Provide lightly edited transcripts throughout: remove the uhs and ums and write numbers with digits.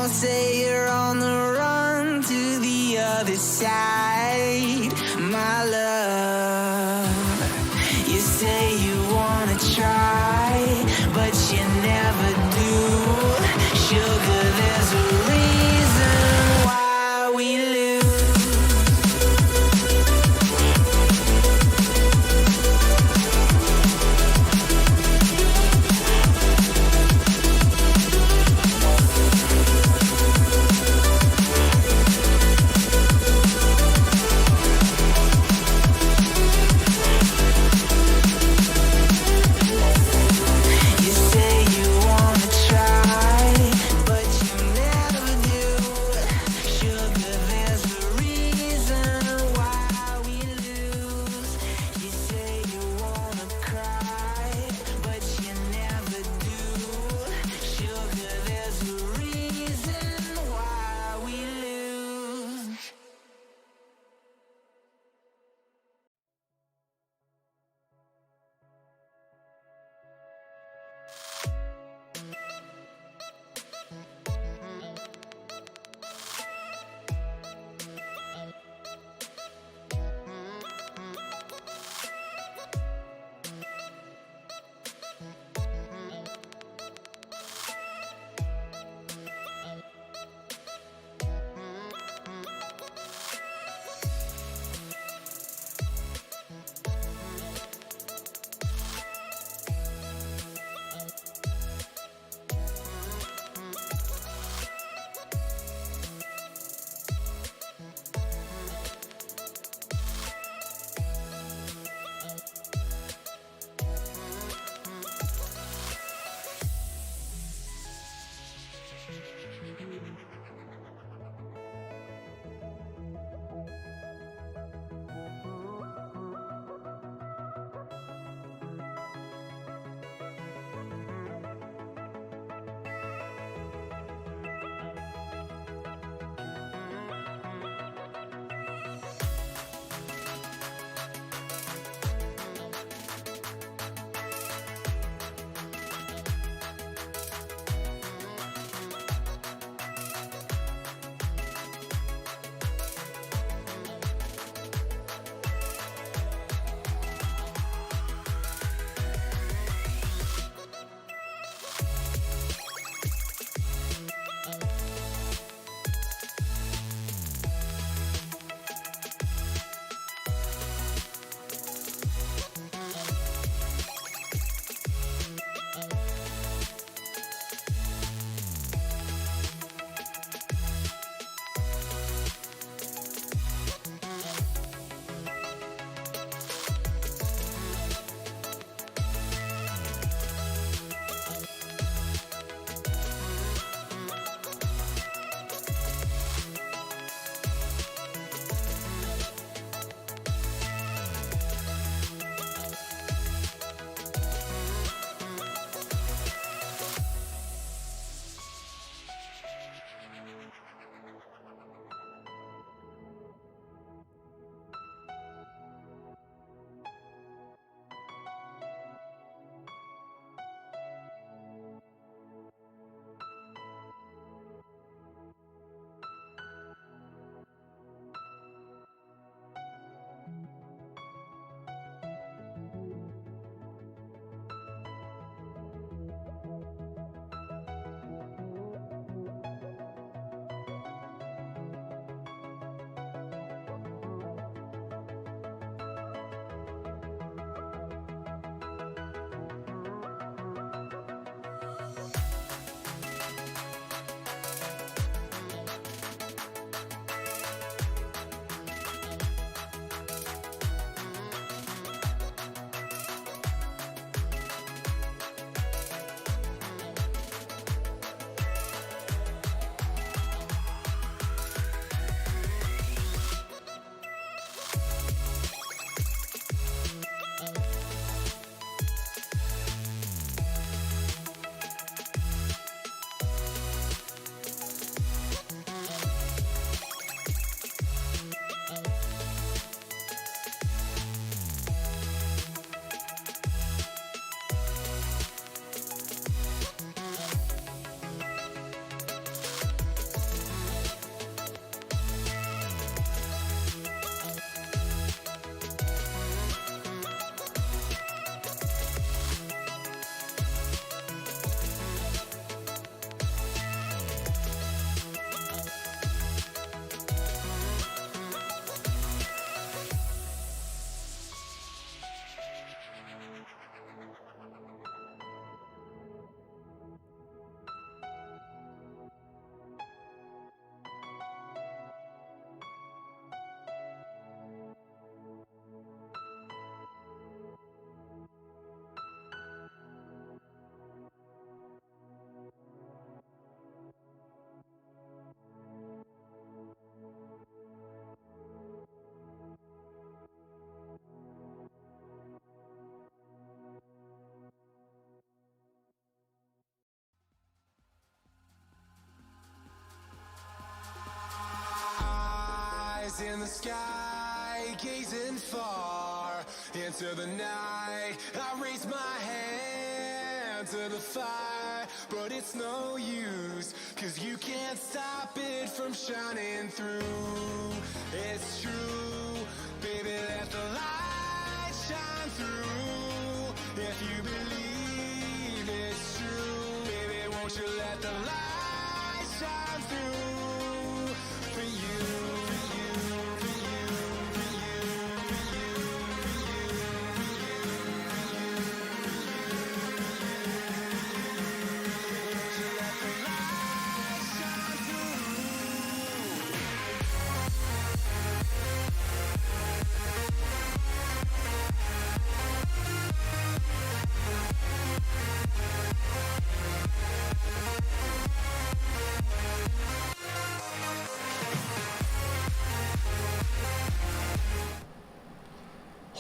say you're on the run to the other side, my love. You say you wanna try, but you never do. Sugar, there's a reason why we lose. in the sky, gazing far into the night. I raise my hand to the fire, but it's no use, 'cause you can't stop it from shining through. It's true, baby, let the light shine through. If you believe it's true, baby, won't you let the light shine through for you, for you, for you, for you, for you, for you, for you, won't you let the light shine through?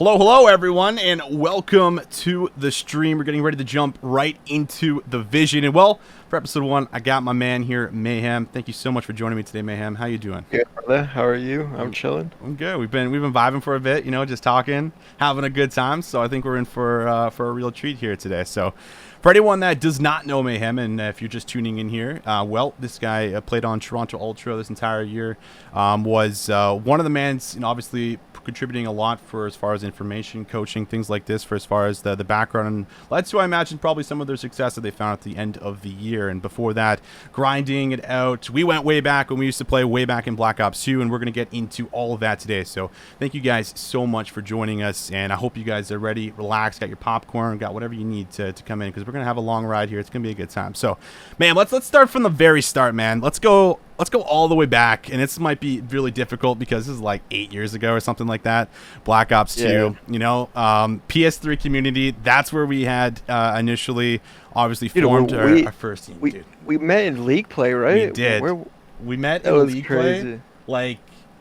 Hello, everyone, and welcome to the stream. We're getting ready to jump right into the vision. And, well, for episode 1, I got my man here, Mayhem. Thank you so much for joining me today, Mayhem. How you doing? Good, brother. How are you? I'm chilling. I'm good. We've been vibing for a bit, just talking, having a good time. So I think we're in for a real treat here today. So for anyone that does not know Mayhem, and if you're just tuning in here, well, this guy played on Toronto Ultra this entire year, was one of the mans, obviously contributing a lot for as far as information, coaching, things like this, for as far as the background, and led to, I imagine, probably some of their success that they found at the end of the year. And before that, grinding it out. We went way back when we used to play way back in Black Ops 2, and we're going to get into all of that today. So thank you guys so much for joining us, and I hope you guys are ready, relaxed, got your popcorn, got whatever you need to come in, because we're going to have a long ride here. It's going to be a good time. So, man, let's start from the very start, man. Let's go all the way back, and this might be really difficult because this is like 8 years ago or something like that. Black Ops 2, PS3 community. That's where we had initially, obviously, formed our first team. We met in League Play, right? We did. We met in League Play. Like,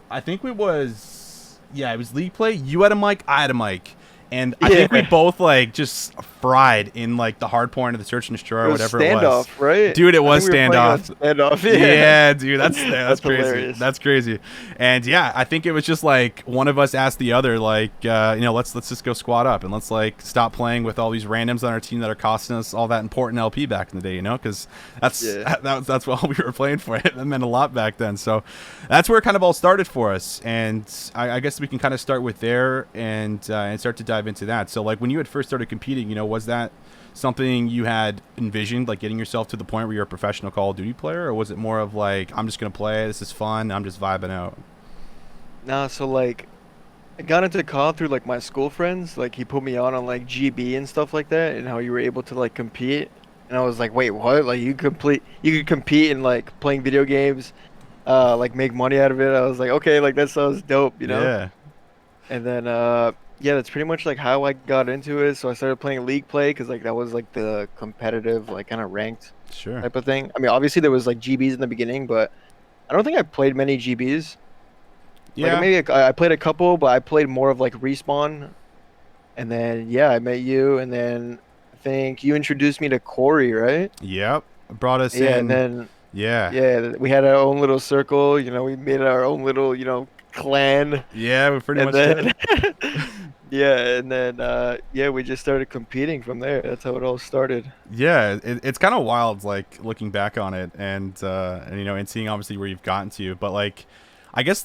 I think it was League Play. You had a mic, I had a mic. And I think we both just fried in the hard point of the search and destroy or whatever it was. Standoff, right? Dude, it was standoff. Standoff. Yeah, dude, that's crazy. Hilarious. That's crazy. And yeah, I think it was just one of us asked the other, let's just go squad up and let's stop playing with all these randoms on our team that are costing us all that important LP back in the day, because that's what we were playing for. That meant a lot back then. So that's where it kind of all started for us. And I guess we can kind of start with there and start to dive into that. So when you had first started competing, was that something you had envisioned, getting yourself to the point where you're a professional Call of Duty player, or was it more of I'm just gonna play, this is fun, I'm just vibing out? Nah, so I got into COD through my school friends. He put me on GB and stuff like that, and how you were able to compete. And I was like, wait, what? You could compete in playing video games, make money out of it. I was like, okay, that sounds dope, Yeah. And then yeah, that's pretty much how I got into it. So I started playing League Play because that was the competitive, kind of ranked type of thing. I mean, obviously there was GBs in the beginning, but I don't think I played many GBs. Yeah, maybe I played a couple, but I played more of Respawn. And then I met you, and then I think you introduced me to Corey, right? Yep, brought us in. And then we had our own little circle. We made our own little clan. Yeah, we pretty much did. And then we just started competing from there. That's how it all started. Yeah, it's kind of wild, looking back on it, and and seeing obviously where you've gotten to. But I guess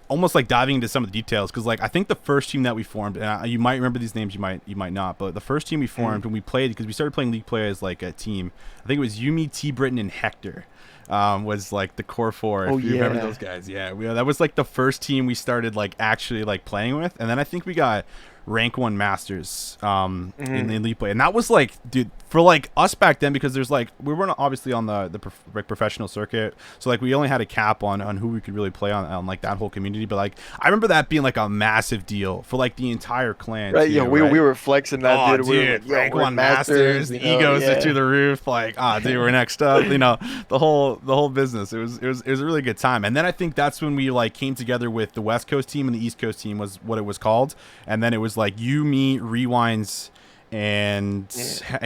almost diving into some of the details, because I think the first team that we formed, and you might remember these names, you might not, but the first team we formed when we played, because we started playing League Play as a team. I think it was Yumi, T. Britton, and Hector. Was the core four. If you remember those guys. Yeah, that was the first team we started actually playing with, and then I think we got rank 1 masters in Elite Play, and that was dude, for us back then, because there's we weren't obviously on the professional circuit, so we only had a cap on who we could really play on that whole community. But I remember that being a massive deal for the entire clan, right? Too, we were flexing that, dude. We were rank 1 masters, the egos are through the roof, dude, we're next up. The whole business. It was a really good time. And then I think that's when we came together with the West Coast team, and the East Coast team was what it was called. And then it was you, me, Rewinds, and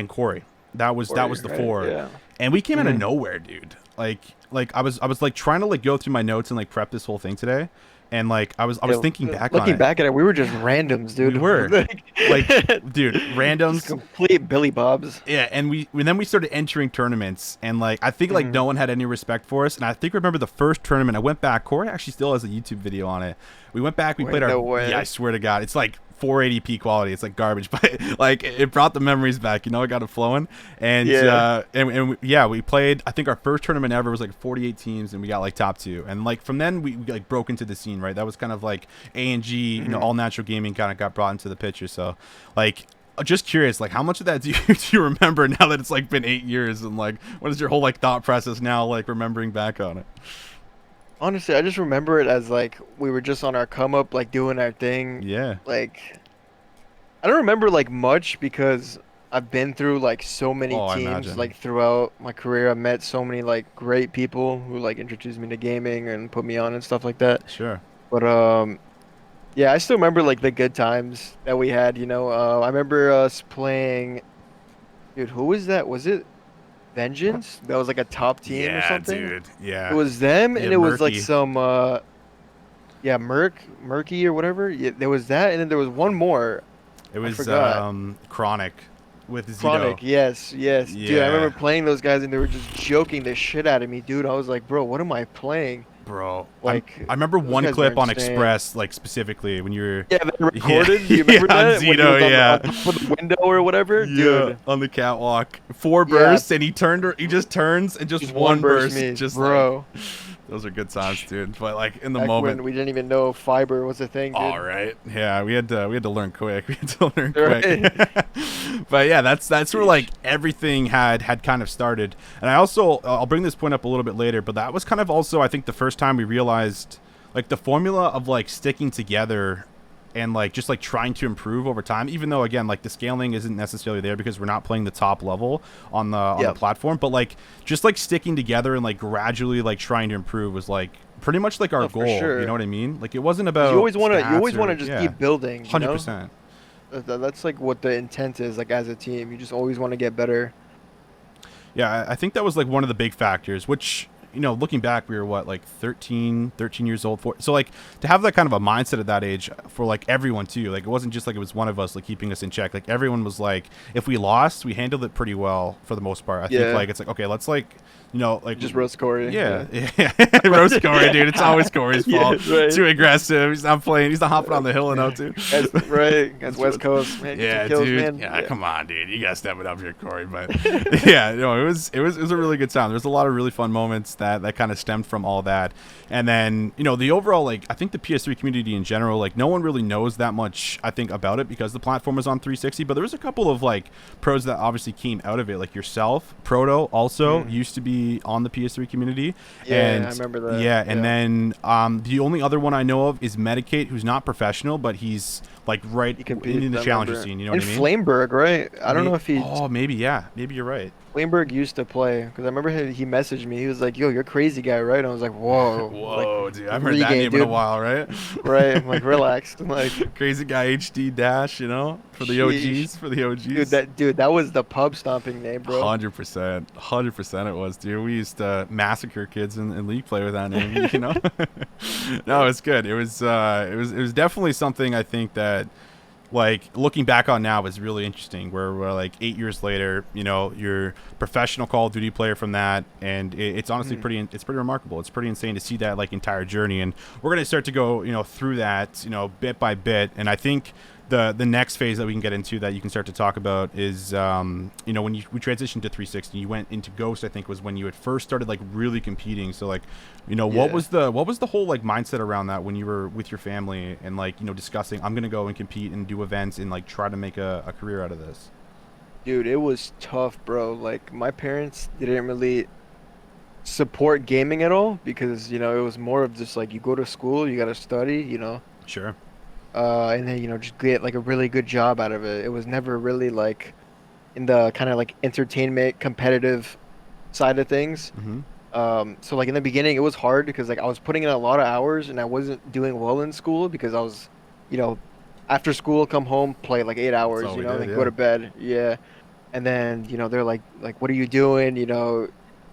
Corey. That was the 4. Yeah. And we came out of nowhere, dude. I was trying to go through my notes and prep this whole thing today, And like I was thinking back on Looking it. back at it, we were just randoms, dude. We were like, dude, Just randoms. complete Billy Bobs. Yeah, and then we started entering tournaments, and like I think like no one had any respect for us. And I think remember the first tournament. I went back. Corey actually still has a YouTube video on it. We went back. We played no our. way. Yeah, I swear to God, it's like 480p quality. It's like garbage, but like it brought the memories back. You know, it got it flowing. And we played. I think our first tournament ever was like 48 teams, and we got like top 2. And like from then we like broke into the scene. Right, that was kind of like A&G. You know, all natural gaming kind of got brought into the picture. So like. Just curious, like how much of that do you remember now that it's like been 8 years, and like what is your whole like thought process now, like remembering back on it? Honestly, I just remember it as like we were just on our come up, like doing our thing. Yeah. Like, I don't remember like much because I've been through like so many I teams imagine. like throughout my career. I've met so many like great people who like introduced me to gaming and put me on and stuff like that. Sure. But yeah, I still remember like the good times that we had. You know, I remember us playing. Dude, who was that? Was it Vengeance? That was like a top team or something. Dude. Yeah. It was them, Yeah, and it was like Murky. some yeah, Murky or whatever. Yeah, there was that, and then there was one more. It was forgot. Chronic with Zito. Chronic, yes, yes. Dude, I Yeah. remember playing those guys, and they were just joking the shit out of me, dude. I was like, bro, what am I playing? Bro, Like, I remember those one guys clip were on insane. Express, like specifically when you were Yeah, they recorded. Do you Yeah, remember on that? When he Zito, was on yeah. the, on top of the window or whatever, dude. on the catwalk, 4 Yeah. bursts, and he just turns and just one burst, me, just bro. Like, those are good times, dude. But like in the Back moment, when we didn't even know fiber was a thing, dude. all right, yeah, we had to learn quick. We had to learn Right. quick. But yeah, that's where like everything had kind of started. And I'll bring this point up a little bit later, but that was kind of also I think the first time we realized like the formula of like sticking together and like just like trying to improve over time, even though again like the scaling isn't necessarily there because we're not playing the top level on the platform, but like just like sticking together and like gradually like trying to improve was like pretty much like our goal. Sure. You know what I mean? Like it wasn't about You always want stats to just keep building. You know? 100%. That's like what the intent is, like as a team. You just always want to get better. Yeah, I think that was like one of the big factors, which, you know, looking back, we were what, like 13 years old. So like to have that kind of a mindset at that age for like everyone too, like it wasn't just like it was one of us like keeping us in check. Like everyone was like, if we lost, we handled it pretty well for the most part. I think like it's like, okay, let's like, you know, like Just roast Corey. Yeah. Roast Corey, dude. It's always Corey's fault. Yeah, right. Too aggressive. He's not playing. He's not hopping on the hill enough, dude. Right. That's West Coast, man. Get Yeah, some kills, dude. man. Yeah, come on, dude. You gotta step it up here, Corey. But yeah, no, it was a really good time. There's a lot of really fun moments that kind of stemmed from all that. And then, you know, the overall, like, I think the PS3 community in general, like, no one really knows that much, I think, about it because the platform is on 360. But there was a couple of like pros that obviously came out of it, like yourself. Proto also used to be on the PS3 community. Yeah, and, I remember that. Yeah, and then the only other one I know of is Medicate, who's not professional, but he's like right in the challenger scene. You know what I mean? Flameberg, right? I don't know if he. Oh, maybe yeah, maybe you're right. Flameberg used to play because I remember he messaged me. He was like, "Yo, you're a crazy guy, right?" And I was like, "Whoa, Whoa, like, dude, I've heard that name in a while, right? Right? I'm like, relax. I'm like, crazy guy HD Dash, you know, for the OGs, for the OGs. Dude, that was the pub stomping name, bro. 100% it was, dude. We used to massacre kids in league play with that name, you know. No, it's good. It was definitely something I think that, like, looking back on now is really interesting, where we're like 8 years later, you know, you're a professional Call of Duty player from that, and it's honestly pretty remarkable. It's pretty insane to see that like entire journey, and we're going to start to go, you know, through that, you know, bit by bit. And I think the next phase that we can get into that you can start to talk about is, you know, when we transitioned to 360, you went into Ghost. I think was when you had first started like really competing. So like, you know, what was the whole like mindset around that when you were with your family and like, you know, discussing, I'm gonna go and compete and do events and like try to make a career out of this? Dude, it was tough, bro. Like my parents didn't really support gaming at all because, you know, it was more of just like you go to school, you gotta study, you know. Sure. And then, you know, just get like a really good job out of it. It was never really like in the kind of like entertainment competitive side of things. So like in the beginning it was hard because like I was putting in a lot of hours and I wasn't doing well in school because I was, you know, after school come home, play like 8 hours, you know, then go to bed. Yeah. And then, you know, they're like what are you doing? You know,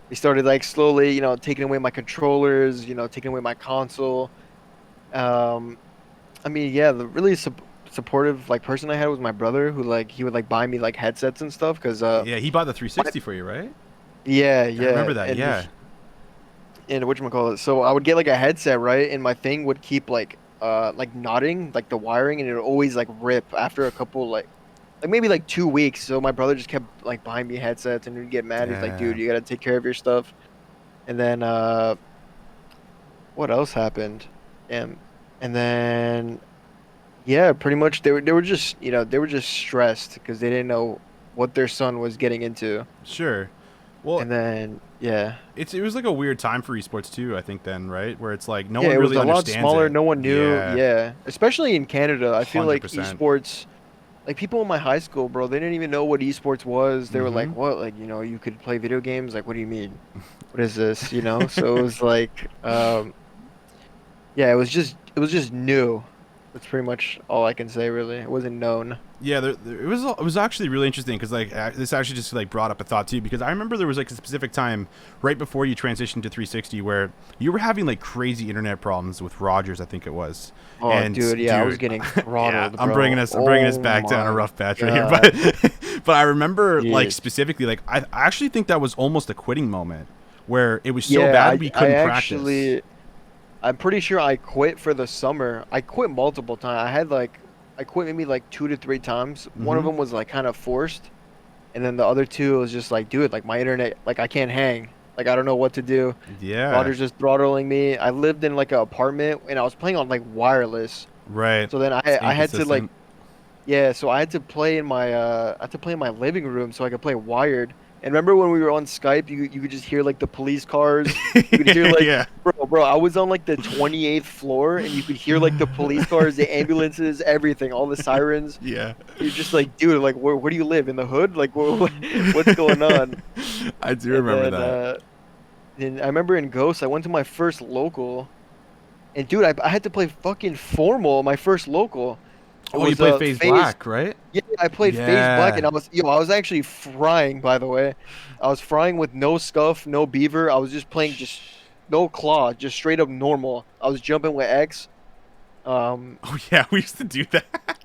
they started like slowly, you know, taking away my controllers, you know, taking away my console. Um, I mean, yeah, the really supportive like person I had was my brother, who like he would like buy me like headsets and stuff, cause Yeah, he bought the my 360 for you, right? yeah, I yeah, remember that. Yeah. and whatchamacallit, so I would get like a headset, right? And my thing would keep like nodding, like the wiring, and it would always like rip after a couple like maybe like 2 weeks. So my brother just kept like buying me headsets, and he'd get mad. He's like, dude, Yeah. you gotta take care of your stuff. And then what else happened? And and then yeah, pretty much they were just they were just stressed because they didn't know what their son was getting into. Sure. Well, And then yeah. it was like a weird time for esports too. I think then, right, where it's like no Yeah, one it was really a lot understands smaller. it. No one knew. Yeah. Yeah, especially in Canada. I feel like 100%. esports, like people in my high school, bro, they didn't even know what esports was. They were Mm-hmm. like, "What? Like, you could play video games? Like, what do you mean? What is this? You know?" So it was like, yeah, it was just new. That's pretty much all I can say, really. It wasn't known. Yeah, it was actually really interesting because like this actually just like brought up a thought too because I remember there was like a specific time right before you transitioned to 360 where you were having like crazy internet problems with Rogers, I think it was. Oh, And dude, yeah, I was dude, getting yeah, throttled, I'm bringing bro. us Oh back down a my rough patch right here, God. but I remember like Jeez. specifically like I actually think that was almost a quitting moment where it was so Yeah, bad I we I couldn't practice. actually I'm pretty sure I quit for the summer. I quit multiple times. I quit maybe like 2 to 3 times. One of Mm-hmm. them was like kind of forced, and then the other two was just like, dude, like my internet, like I can't hang. Like I don't know what to do. Yeah. Router's just throttling me. I lived in like an apartment, and I was playing on like wireless. Right. So then I It's had to like inconsistent. yeah, so I had to play in my I had to play in my living room so I could play wired. And remember when we were on Skype, you could just hear like the police cars. You could hear like Yeah. bro, I was on like the 28th floor and you could hear like the police cars, the ambulances, everything, all the sirens. Yeah. You're just like, dude, like where do you live? In the hood? Like what's going on? I do And remember that. then I remember in Ghost, I went to my first local, and dude, I had to play fucking formal my first local. It Oh, you was play a Phase phase. Black, right? Yeah, I played Phase Black, and Yeah. I was actually frying, by the way. I was frying with no scuff, no beaver. I was just playing just no claw, just straight up normal. I was jumping with X. Um, Oh yeah, we used to do that. I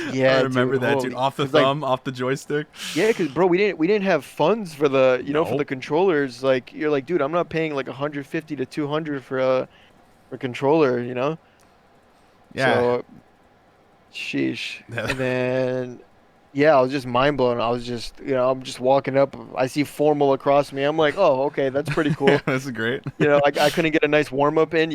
yeah, dude, remember that, dude. holy, Off the cause like, thumb, off the joystick. yeah, cause bro, we didn't have funds for for the Nope. controllers. Like, you're like, dude, I'm not paying like 150 to 200 for a controller, you know? Yeah. So, sheesh. And then yeah, I was just mind blown. I was just, I'm just walking up. I see formal across me. I'm like, oh, okay, that's pretty Yeah, cool. that's great. I couldn't get a nice warm up in.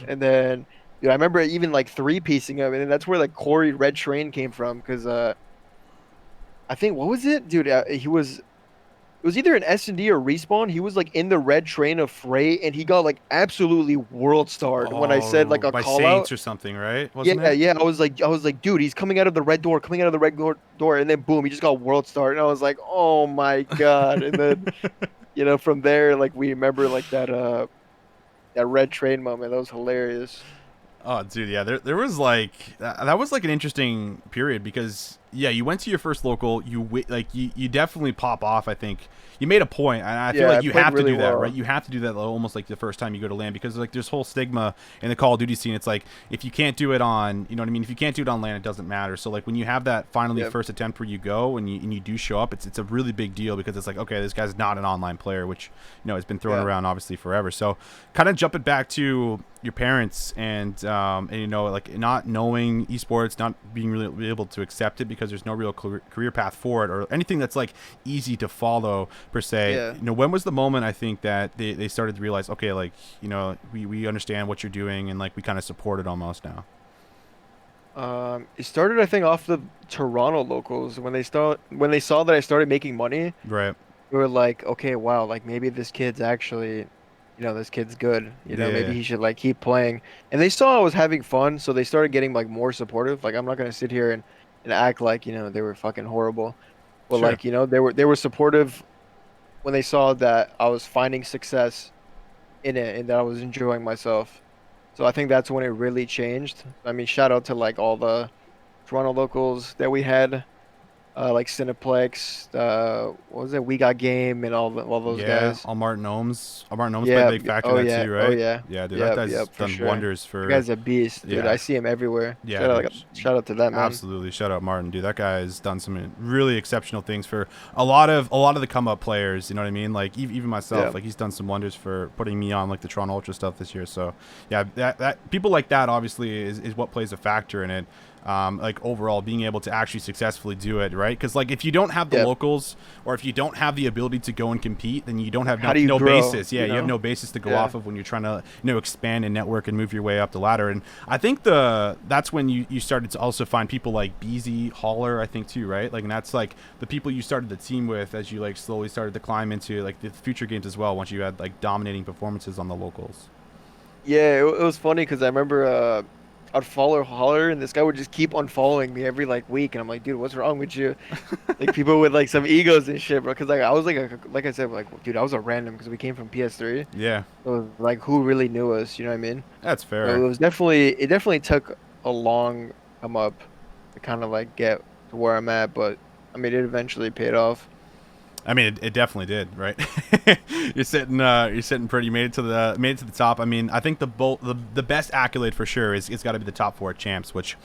And then, I remember even like three piecing up, and then that's where like Corey Red Train came from. Because I think what was it, dude? It was either an S&D or respawn. He was like in the Red Train of Freight, and he got like absolutely world starred when I said Oh, like a by call out. Saints or something, right? Wasn't Yeah, it? yeah. I was like, dude, he's coming out of the red door, coming out of the red door, and then boom, he just got world start, and I was like, oh my god. And then, from there, like we remember like that red train moment. That was hilarious. Oh, dude, yeah. There was like that was like an interesting period because yeah, you went to your first local. You definitely pop off. I think you made a point, and I feel Yeah, I like you played have to really do that, right? well. You have to do that almost like the first time you go to land because like there's whole stigma in the Call of Duty scene. It's like if you can't do it on, you know what I mean. If you can't do it on land, it doesn't matter. So like when you have that finally Yeah, first attempt where you go and you do show up, it's a really big deal because it's like okay, this guy's not an online player, which has been thrown yeah. around obviously forever. So kind of jump it back to your parents and like not knowing esports, not being really able to accept it because there's no real career path for it or anything that's like easy to follow per se. Yeah. When was the moment I think that they started to realize okay, like we understand what you're doing and like we kind of support it almost now. It started, I think, off the Toronto locals when they saw that I started making money. Right. We were like, okay, wow, like maybe this kid's actually, this kid's good. Maybe Yeah. he should like keep playing. And they saw I was having fun, so they started getting like more supportive. Like I'm not gonna sit here and act like, they were fucking horrible. But Sure. like, they were supportive when they saw that I was finding success in it and that I was enjoying myself. So I think that's when it really changed. I mean, shout out to like all the Toronto locals that we had. like Cineplex, what was it? We Got Game and all those Yeah, guys. all Martin Ohms. All Martin Ohms played a Yeah. big factor in Oh that yeah. too, Oh right? yeah. Yeah, dude, that Yep. guy's Yep. For done sure. wonders The for. guy's a beast, dude. I Yeah, see him everywhere. yeah, dude. Shout out to that man. Absolutely, shout out Martin, dude. That guy's done some really exceptional things for a lot of the come up players. You know what I mean? Like even myself, Yeah. like he's done some wonders for putting me on like the Toronto Ultra stuff this year. So yeah, that people like that obviously is what plays a factor in it. Like overall being able to actually successfully do it, right? Because like if you don't have the Yep. locals or if you don't have the ability to go and compete, then you don't have How do you no grow? basis. Yeah, you have no basis to go Yeah. off of when you're trying to expand and network and move your way up the ladder. And I think that's when you started to also find people like Beezy, Holler, I think too, right? Like, and that's like the people you started the team with as you like slowly started to climb into like the future games as well. Once you had like dominating performances on the locals. Yeah. It was funny because I remember I'd follow Holler and this guy would just keep unfollowing me every like week, and I'm like, dude, what's wrong with you? Like people with like some egos and shit, bro. Because like I was like I said, like dude, I was a random because we came from PS3. Yeah, So like who really knew us? You know what I mean? that's So fair. it definitely took a long come up to kind of like get to where I'm at, but I mean it eventually paid off. I mean, it definitely did, right? You're sitting pretty. You made it to the top. I mean, I think the best accolade for sure is it's got to be the top 4 champs, which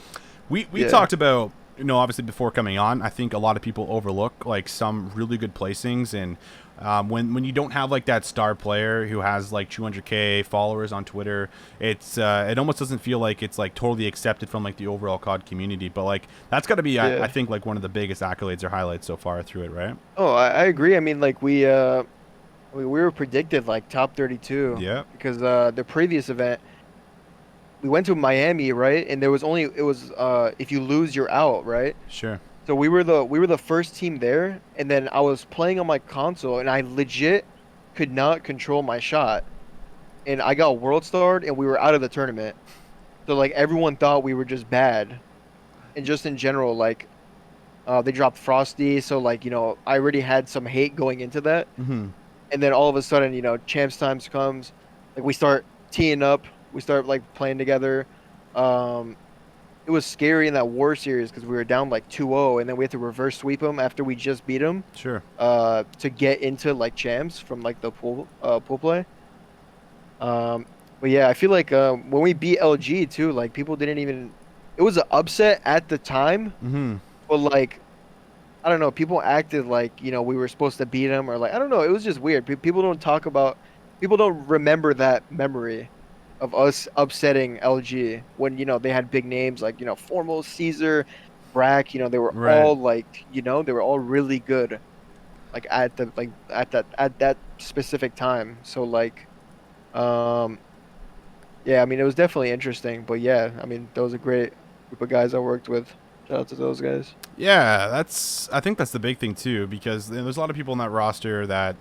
we Yeah. talked about. Obviously before coming on, I think a lot of people overlook like some really good placings, and when you don't have like that star player who has like 200K followers on Twitter, it almost doesn't feel like it's like totally accepted from like the overall COD community. But like that's got to be I Yeah. think like one of the biggest accolades or highlights so far through it, right? Oh, I agree. I mean, like we were predicted like top 32 Yeah, because the previous event we went to Miami, right? And it was if you lose, you're out, right? sure. So we were the first team there, and then I was playing on my console, and I legit could not control my shot, and I got world starred, and we were out of the tournament. So like everyone thought we were just bad, and just in general, like they dropped Frosty, so like I already had some hate going into that, Hmm. and then all of a sudden champs times comes, like we start teeing up, we start like playing together. Um, it was scary in that war series because we were down like 2-0, and then we had to reverse sweep them after we just beat them Sure. to get into like champs from like the pool play. Um, but yeah, I feel like when we beat LG too, like people didn't even. It was an upset at the time, Hmm. but like I don't know, people acted like we were supposed to beat them, or like I don't know. It was just weird. People don't talk about, people don't remember that memory of us upsetting LG when they had big names like Formal, Caesar, Brack. They were Right. all like they were all really good like at that specific time. So like um yeah, I mean it was definitely interesting, but yeah, I mean that was a great group of guys I worked with. Shout out to those guys. Yeah, I think that's the big thing too, because there's a lot of people in that roster that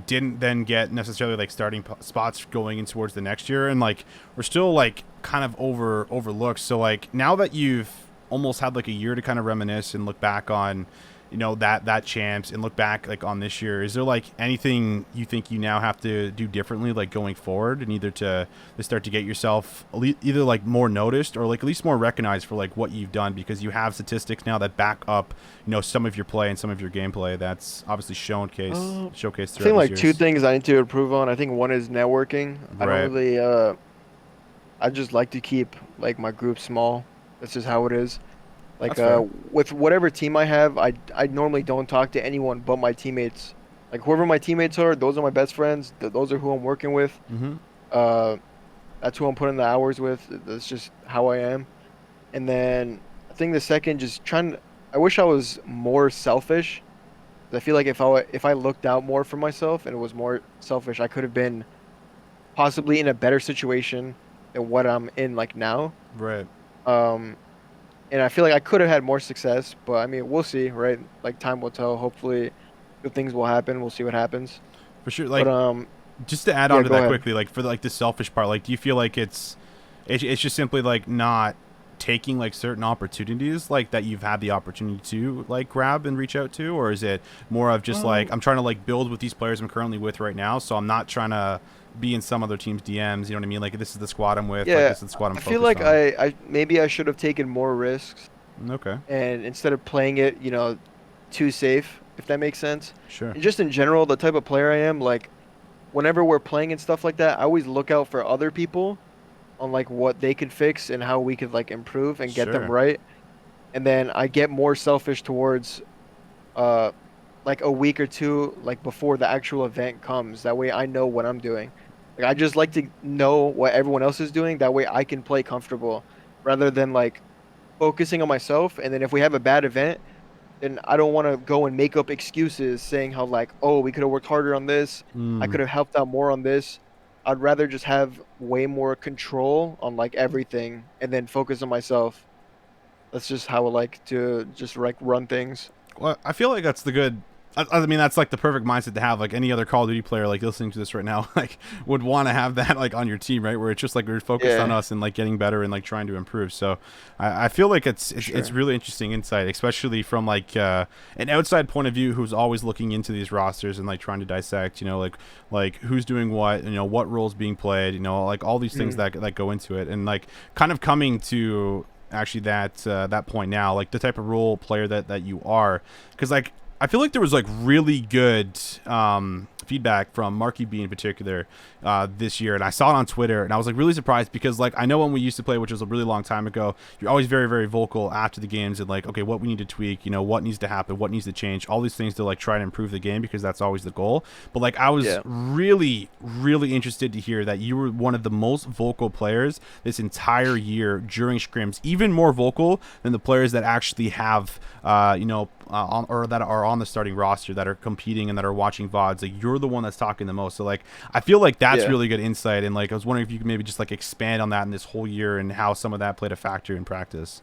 didn't then get necessarily like starting spots going in towards the next year, and like we're still like kind of overlooked. So like now that you've almost had like a year to kind of reminisce and look back on that champs and look back like on this year, is there like anything you think you now have to do differently like going forward, and either to start to get yourself either like more noticed or like at least more recognized for like what you've done, because you have statistics now that back up some of your play and some of your gameplay that's obviously showcased I throughout think like these two years. things I need to improve on. I think one is networking. I don't Right. really I just like to keep like my group small. That's just how it is. Like That's fair. with whatever team I have, I normally don't talk to anyone but my teammates. Like whoever my teammates are, those are my best friends. Those are who I'm working with. Mm-hmm. Uh, that's who I'm putting the hours with. That's just how I am. And then I think the second, just trying. I wish I was more selfish. I feel like if I looked out more for myself and was more selfish, I could have been possibly in a better situation than what I'm in like now. Right. Um, and I feel like I could have had more success, but I mean, we'll see, right? Like time will tell. Hopefully, good things will happen. We'll see what happens. For sure. But Like, just to add on yeah, to go that ahead. quickly, like for like the selfish part, like do you feel like it's just simply like not taking like certain opportunities like that you've had the opportunity to like grab and reach out to, or is it more of just like I'm trying to like build with these players I'm currently with right now, so I'm not trying to be in some other team's DMs, you know what I mean? Like this is the squad I'm with, like Yeah, this is the squad I'm I feel focused like on. I maybe I should have taken more risks, Okay. and instead of playing it, too safe, if that makes sense. Sure. And just in general, the type of player I am, like whenever we're playing and stuff like that, I always look out for other people on like what they could fix and how we could like improve and get them Sure. right. And then I get more selfish towards uh like a week or two like before the actual event comes. That way I know what I'm doing. Like I just like to know what everyone else is doing. That way I can play comfortable rather than like focusing on myself. And then if we have a bad event, then I don't want to go and make up excuses saying how like, oh, we could have worked harder on this. I Mm. could have helped out more on this. I'd rather just have way more control on like everything and then focus on myself. That's just how I like to just like run things. Well, I feel like that's the good. I mean, that's like the perfect mindset to have. Like any other Call of Duty player, like listening to this right now, like would want to have that like on your team, right? Where it's just like we're focused on Yeah, us and like getting better and like trying to improve. So, I feel like it's sure. really interesting insight, especially from like an outside point of view who's always looking into these rosters and like trying to dissect, like who's doing what, what roles being played, like all these things Mm, that go into it, and like kind of coming to actually that point now, like the type of role player that you are, because like I feel like there was like really good feedback from Marky B in particular this year, and I saw it on Twitter, and I was like really surprised because like I know when we used to play, which was a really long time ago, you're always very very vocal after the games and like, okay, what we need to tweak, what needs to happen, what needs to change, all these things to like try and improve the game because that's always the goal. But like I was yeah. really really interested to hear that you were one of the most vocal players this entire year during scrims, even more vocal than the players that actually have or that are on the starting roster that are competing and that are watching VODs. Like you're the one that's talking the most. So like I feel like that's Yeah. really good insight. And like I was wondering if you could maybe just like expand on that in this whole year and how some of that played a factor in practice.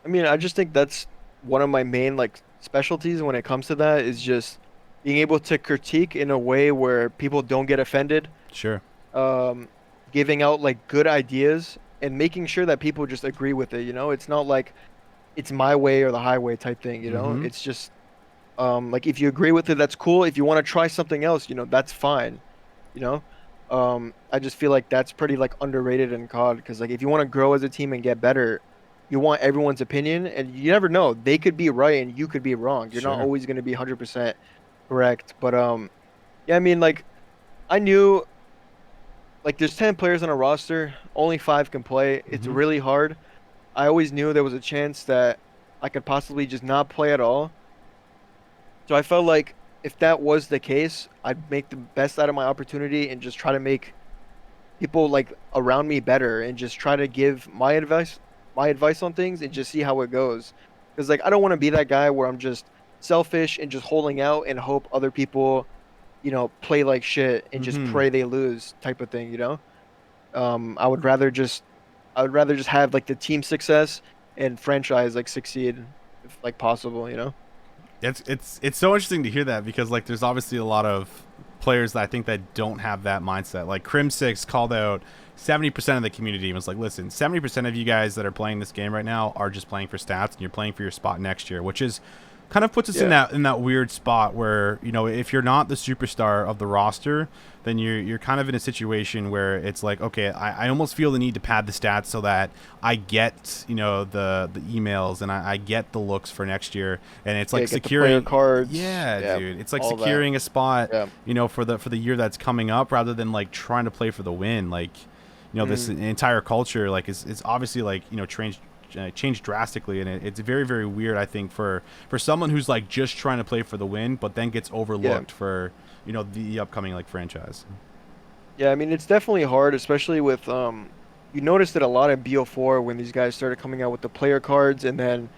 I mean, I just think that's one of my main like specialties when it comes to that is just being able to critique in a way where people don't get offended, Sure. um, giving out like good ideas and making sure that people just agree with it, It's not like it's my way or the highway type thing. Mm-hmm. It's just like if you agree with it, that's cool. If you want to try something else, that's fine, you know? I just feel like that's pretty like underrated in COD because like if you want to grow as a team and get better, you want everyone's opinion and you never know. They could be right and you could be wrong. You're not Sure. always going to be 100% correct. But yeah, I mean like I knew like there's 10 players on a roster, only 5 can play. It's Mm-hmm. really hard. I always knew there was a chance that I could possibly just not play at all. So I felt like if that was the case, I'd make the best out of my opportunity and just try to make people like around me better and just try to give my advice on things and just see how it goes. Because like I don't want to be that guy where I'm just selfish and just holding out and hope other people, play like shit and just Mm-hmm. pray they lose type of thing. I would rather just have like the team success and franchise like succeed if like possible. It's so interesting to hear that because like there's obviously a lot of players that I think that don't have that mindset. Like Crim6 called out 70% of the community and was like, listen, 70% of you guys that are playing this game right now are just playing for stats and you're playing for your spot next year, which is kind of puts us in Yeah. that weird spot where, if you're not the superstar of the roster, then you're kind of in a situation where it's like, okay, I almost feel the need to pad the stats so that I get, the emails and I get the looks for next year. And it's Yeah, like get the player securing. cards. Yeah, Yeah, dude. It's like all that. securing a spot, Yeah. for the year that's coming up rather than like trying to play for the win. Like, this Hmm. entire culture like is obviously like, changed drastically, and it's very very weird I think for someone who's like just trying to play for the win but then gets Yeah. overlooked for the upcoming like franchise. Yeah, I mean it's definitely hard, especially with you noticed it a lot in BO4 when these guys started coming out with the player cards and then,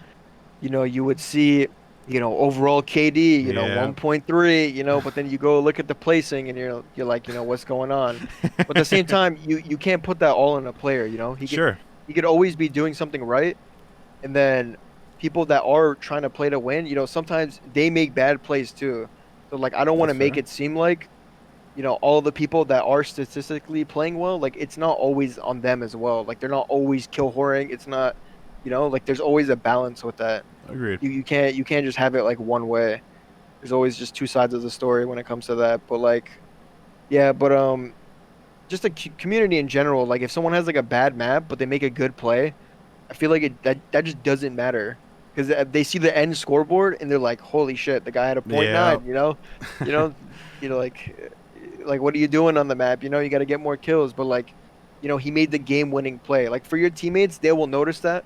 you would see, overall KD, Yeah. 1.3, but then you go look at the placing and you're like, what's going on? But at the same time, you can't put that all on a player. He could Sure. he could always be doing something right. And then people that are trying to play to win, sometimes they make bad plays too. So like I don't want That's to make fair. it seem like, all the people that are statistically playing well, like it's not always on them as well. Like they're not always kill whoring. It's not, like there's always a balance with that. Agreed. You can't just have it like one way. There's always just two sides of the story when it comes to that. But like, yeah, but just the community in general. Like if someone has like a bad map but they make a good play, I feel like that just doesn't matter. because they see the end scoreboard and they're like, holy shit, the guy had a point Yeah. nine. You know, like what are you doing on the map? You got to get more kills, but like, he made the game-winning play. Like for your teammates, they will notice that,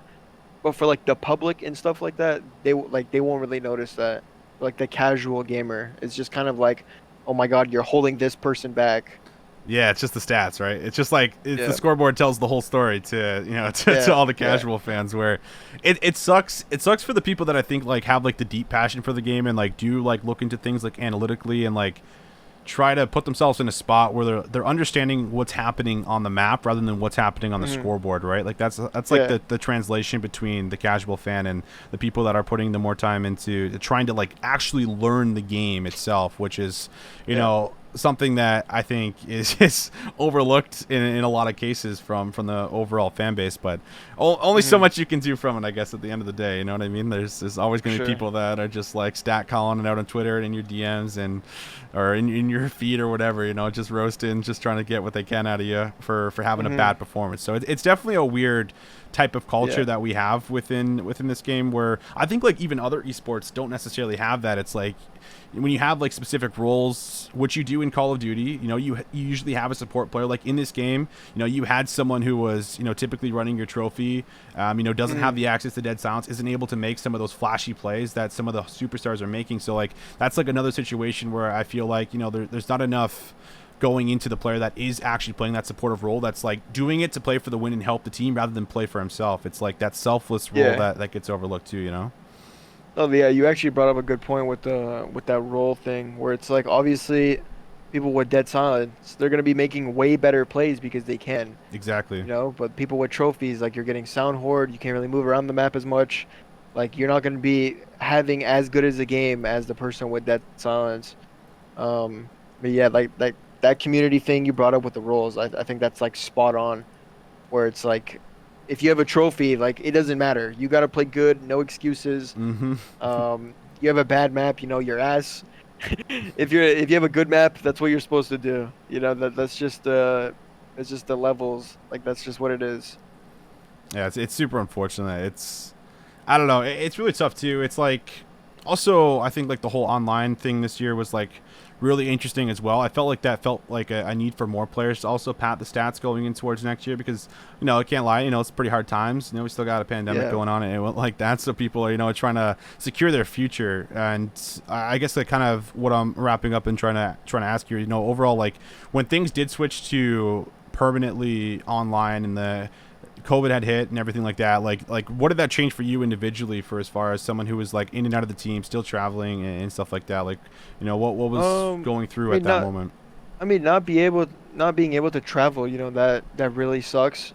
but for like the public and stuff like that, they won't really notice that. Like the casual gamer, it's just kind of like, oh my God, you're holding this person back. Yeah, it's just the stats, right? It's just like the Yeah, scoreboard tells the whole story to to yeah, all the yeah. casual fans. Where it sucks. It sucks for the people that I think like have like the deep passion for the game and like do like look into things like analytically and like try to put themselves in a spot where they're understanding what's happening on the map rather than what's happening on the Hmm. scoreboard, right? Like that's like Yeah. the translation between the casual fan and the people that are putting the more time into trying to like actually learn the game itself, which is Yeah. something that I think is overlooked in a lot of cases from the overall fan base, but only so Hmm. much you can do from it, I guess, at the end of the day. You know what I mean? There's always going to be Sure. people that are just like stat calling it out on Twitter and in your DMs and or in your feed or whatever, just roasting, just trying to get what they can out of you for having a Hmm. bad performance. So it's definitely a weird type of culture Yeah. that we have within this game, where I think like even other esports don't necessarily have that. It's like when you have like specific roles, which you do in Call of Duty, you usually have a support player. Like in this game, you had someone who was typically running your trophy, doesn't have Hmm. the access to dead silence, isn't able to make some of those flashy plays that some of the superstars are making. So like that's like another situation where I feel like there's not enough going into the player that is actually playing that supportive role, that's like doing it to play for the win and help the team rather than play for himself. It's like that selfless role Yeah. that gets overlooked too. Oh yeah, you actually brought up a good point with that role thing, where it's like obviously people with dead silence, they're gonna be making way better plays because they can, Exactly. But people with trophies, like you're getting sound horde, you can't really move around the map as much. Like you're not gonna be having as good as a game as the person with dead silence. But yeah, like that community thing you brought up with the roles, I think that's like spot on. Where it's like, if you have a trophy, like it doesn't matter. You gotta play good, no excuses. Mm-hmm. You have a bad map, your ass. If you have a good map, that's what you're supposed to do. That's just the levels. Like that's just what it is. Yeah, it's super unfortunate. I don't know. It's really tough too. It's like also I think like the whole online thing this year was like really interesting as well. I felt like that felt like a need for more players to also pad the stats going in towards next year because I can't lie, it's pretty hard times. We still got a pandemic Yeah. going on and it went like that. So people are trying to secure their future. And I guess that kind of what I'm wrapping up and trying to ask you. Overall, like when things did switch to permanently online and the COVID had hit and everything like that, like what did that change for you individually, for as far as someone who was like in and out of the team, still traveling and stuff like that? Like, what was going through I at mean that not moment? I mean not being able to travel, that really sucks.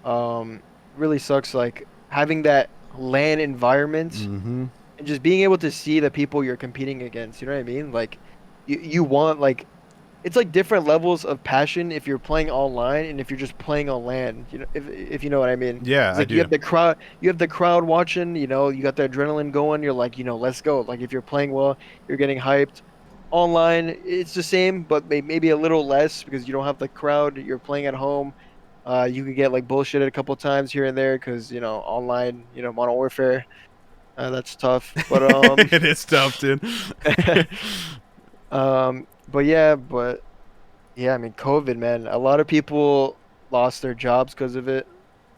Um really sucks, like having that LAN environment Mm-hmm. and just being able to see the people you're competing against, you know what I mean? Like you want like it's like different levels of passion if you're playing online and if you're just playing on LAN, if you know what I mean. Yeah, It's I like do. you have the crowd watching, you got the adrenaline going, you're like, let's go. Like if you're playing well, you're getting hyped. Online, it's the same, but maybe a little less because you don't have the crowd. You're playing at home. You could get like bullshitted a couple times here and there because, online, Modern Warfare, that's tough. But It is tough, dude. but yeah, I mean, COVID, man. A lot of people lost their jobs because of it.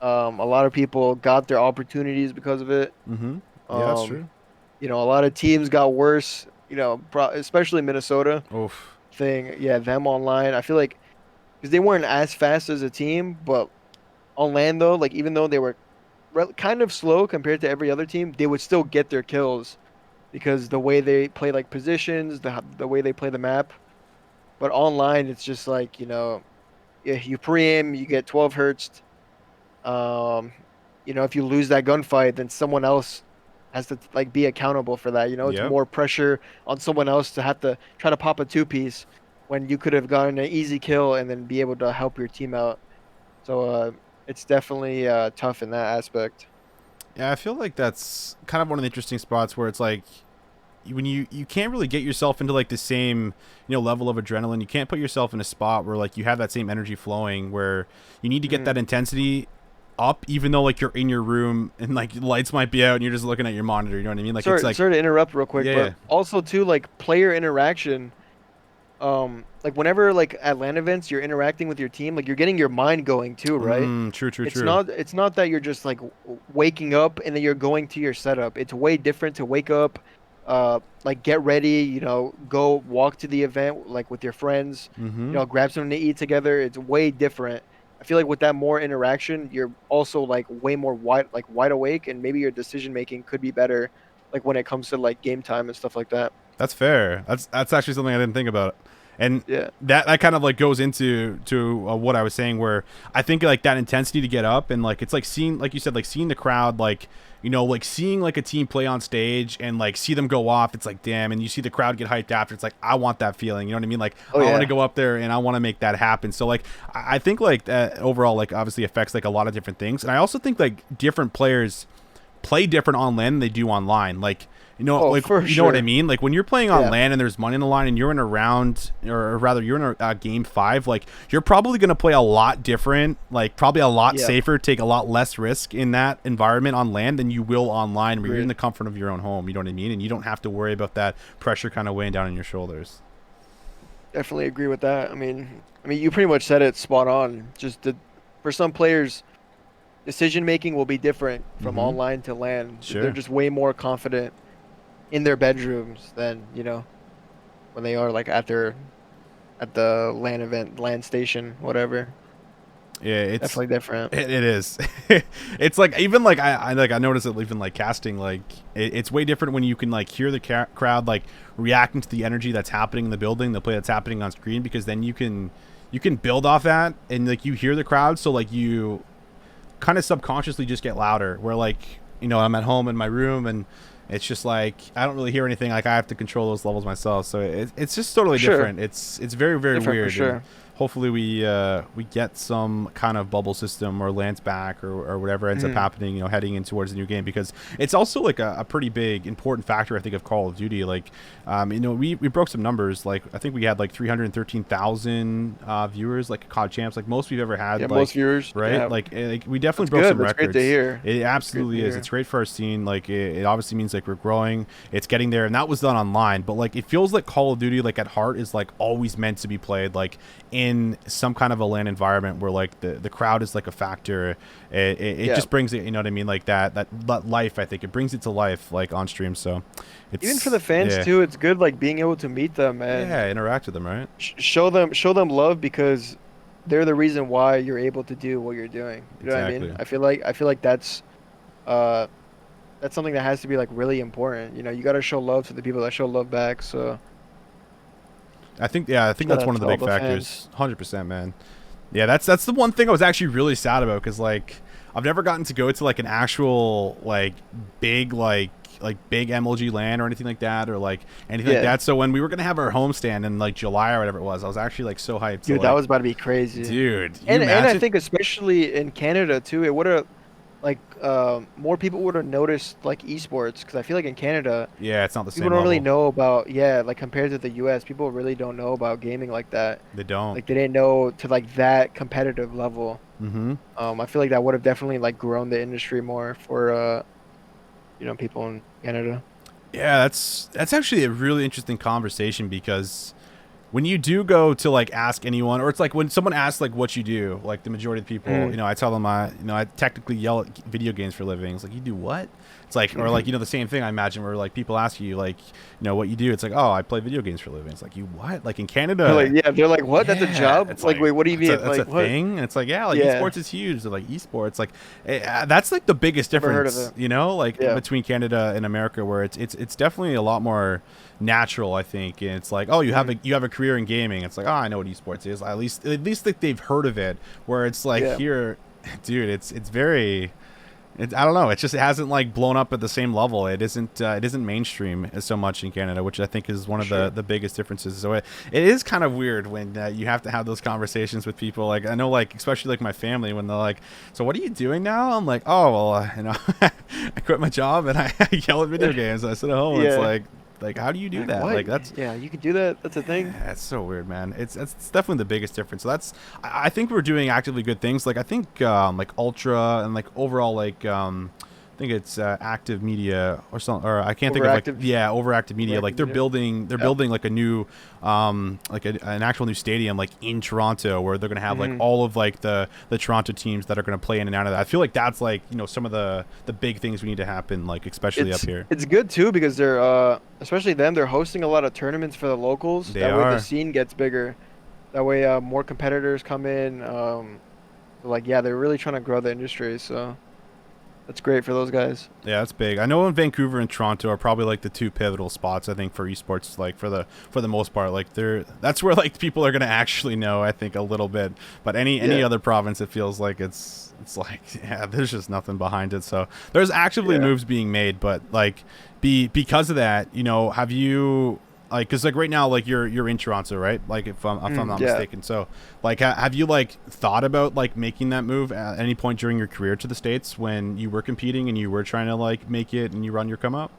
A lot of people got their opportunities because of it. Mm-hmm. Yeah, that's Um, true. a lot of teams got worse. Especially Minnesota Oof. thing. Yeah, them online. I feel like because they weren't as fast as a team, but on land though, like even though they were kind of slow compared to every other team, they would still get their kills because the way they play like positions, the way they play the map. But online, it's just like, yeah, you pre-aim, you get 12 hertz. Um, if you lose that gunfight, then someone else has to like be accountable for that. It's Yep. more pressure on someone else to have to try to pop a two-piece when you could have gotten an easy kill and then be able to help your team out. So it's definitely tough in that aspect. Yeah, I feel like that's kind of one of the interesting spots where it's like when you can't really get yourself into like the same level of adrenaline. You can't put yourself in a spot where like you have that same energy flowing where you need to get Mm, that intensity up even though like you're in your room and like lights might be out and you're just looking at your monitor. You know what I mean? Like sorry, it's like sorry to interrupt real quick, yeah, but yeah. also too like player interaction. Like whenever like at LAN events you're interacting with your team, like you're getting your mind going too, right? True, true, It's true. not that you're just like waking up and then you're going to your setup. It's way different to wake up, like get ready, go walk to the event like with your friends, Mm-hmm. grab something to eat together. It's way different. I feel like with that more interaction, you're also like way more wide awake, and maybe your decision making could be better, like when it comes to like game time and stuff like that. That's fair. That's actually something I didn't think about. And Yeah. that kind of like goes into what I was saying, where I think like that intensity to get up and like it's like seeing, like you said, like seeing the crowd, like like seeing like a team play on stage and like see them go off. It's like damn, and you see the crowd get hyped after. It's like I want that feeling. You know what I mean? Like Oh I want yeah. to go up there and I want to make that happen. So like I think like that overall like obviously affects like a lot of different things, and I also think like different players play different on LAN than they do online. Like Oh, like for you know what I sure. mean? Like when you're playing on Yeah. LAN and there's money in the line and you're in a round, or rather you're in a game 5, like you're probably gonna play a lot different, like probably a lot Yeah. safer, take a lot less risk in that environment on LAN than you will online, where you're in Agreed. the comfort of your own home. You know what I mean? And you don't have to worry about that pressure kind of weighing down on your shoulders. Definitely agree with that. I mean, you pretty much said it spot on. For some players, decision making will be different from Mm-hmm. online to LAN. They're Sure. just way more confident in their bedrooms than when they are like at the LAN event, LAN station, whatever. Yeah, it's Definitely different. it is. It's like even like I noticed it even like casting, like it's way different when you can like hear the crowd like reacting to the energy that's happening in the building, the play that's happening on screen, because then you can build off that and like you hear the crowd, so like you kind of subconsciously just get louder. Where like I'm at home in my room and it's just like I don't really hear anything. Like I have to control those levels myself, so it's just totally Sure. different. It's very very Different for weird. sure. Hopefully we get some kind of bubble system or Lance back or whatever ends up Mhm. happening, heading in towards the new game, because it's also like a pretty big important factor I think of Call of Duty. Like we broke some numbers. Like I think we had like 313,000 viewers, like COD champs, like most we've ever had. Yeah, like, most viewers. right? Yeah. Like we definitely That's broke good. some That's records. great to hear. It absolutely to is. hear. It's great for our scene. Like it obviously means like we're growing. It's getting there, and that was done online. But like it feels like Call of Duty, like at heart, is like always meant to be played like in some kind of a LAN environment where like the crowd is like a factor. It Yeah. just brings it. You know what I mean? Like that life. I think it brings it to life like on stream. So it's Even for the fans yeah. too, it's good like being able to meet them and Yeah, interact with them, right? show them love, because they're the reason why you're able to do what you're doing. You know what I mean? Exactly. I feel like that's something that has to be like really important. You got to show love to the people that show love back. So I think that's shout one out of the to all big the factors. 100%, man. Yeah, that's the one thing I was actually really sad about, because like I've never gotten to go to like an actual like big big MLG LAN or anything like that, or like anything like Yeah. that. So when we were gonna have our homestand in like July or whatever it was, I was actually like so hyped. dude, to, that like, was about to be crazy. dude. You And I imagine? think especially in Canada too, it would have like more people would have noticed like esports, because I feel like in Canada Yeah, it's not the people same don't really level. know about, yeah, like compared to the US, people really don't know about gaming like that. They don't. Like they didn't know to like that competitive level. Mm-hmm. I feel like that would have definitely like grown the industry more for people in Canada. Yeah, that's actually a really interesting conversation, because when you do go to like ask anyone, or it's like when someone asks like what you do, like the majority of the people, Mm. I tell them I technically yell at video games for a living. It's like, you do what? It's like, or like the same thing I imagine, where like people ask you like what you do. It's like, oh, I play video games for a living. It's like, you what? Like in Canada, They're like, what? That's a yeah, job? it's Like, wait, what do you mean? That's Like, a what? thing. And it's like, yeah, like Yeah. esports is huge. They're like esports, like that's like the biggest Never heard of difference, it. like Yeah. between Canada and America, where it's definitely a lot more natural, I think. And it's like, oh, you have a career in gaming. It's like, oh, I know what esports is. At least like they've heard of it. Where it's like Yeah. here, dude, it's very. I don't know. It hasn't like blown up at the same level. It isn't mainstream so much in Canada, which I think is one of Sure. the biggest differences. So it is kind of weird when you have to have those conversations with people. Like I know, like especially like my family, when they're like, "So what are you doing now?" I'm like, "Oh well, I quit my job and I yell at video games. I sit at home." And it's Yeah. like, Like, how do you do Like that? what? Like, that's Yeah, you can do that. That's a thing. that's so weird, man. It's definitely the biggest difference. So that's I think we're doing actively good things. Like I think like Ultra and like overall like I think it's Active Media or something, or I can't think of like Overactive. Overactive Media. Like Overactive they're Media. building like a new like an actual new stadium like in Toronto where they're gonna have like Mhm. all of like the Toronto teams that are gonna play in and out of that. I feel like that's like some of the big things we need to happen like especially up here. It's good too because they're especially them, they're hosting a lot of tournaments for the locals. They That way the are. scene gets bigger. That way more competitors come in. Like yeah, they're really trying to grow the industry, so that's great for those guys. Yeah, that's big. I know in Vancouver and Toronto are probably like the two pivotal spots I think for esports, like for the most part. Like that's where like people are gonna actually know, I think, a little bit. But any Yeah. other province, it feels like it's like yeah, there's just nothing behind it. So there's actively Yeah. moves being made, but like because of that, have you like because like right now like you're in Toronto, right? Like if I'm not Yeah. mistaken. So like have you like thought about like making that move at any point during your career to the States when you were competing and you were trying to like make it and you run your come up?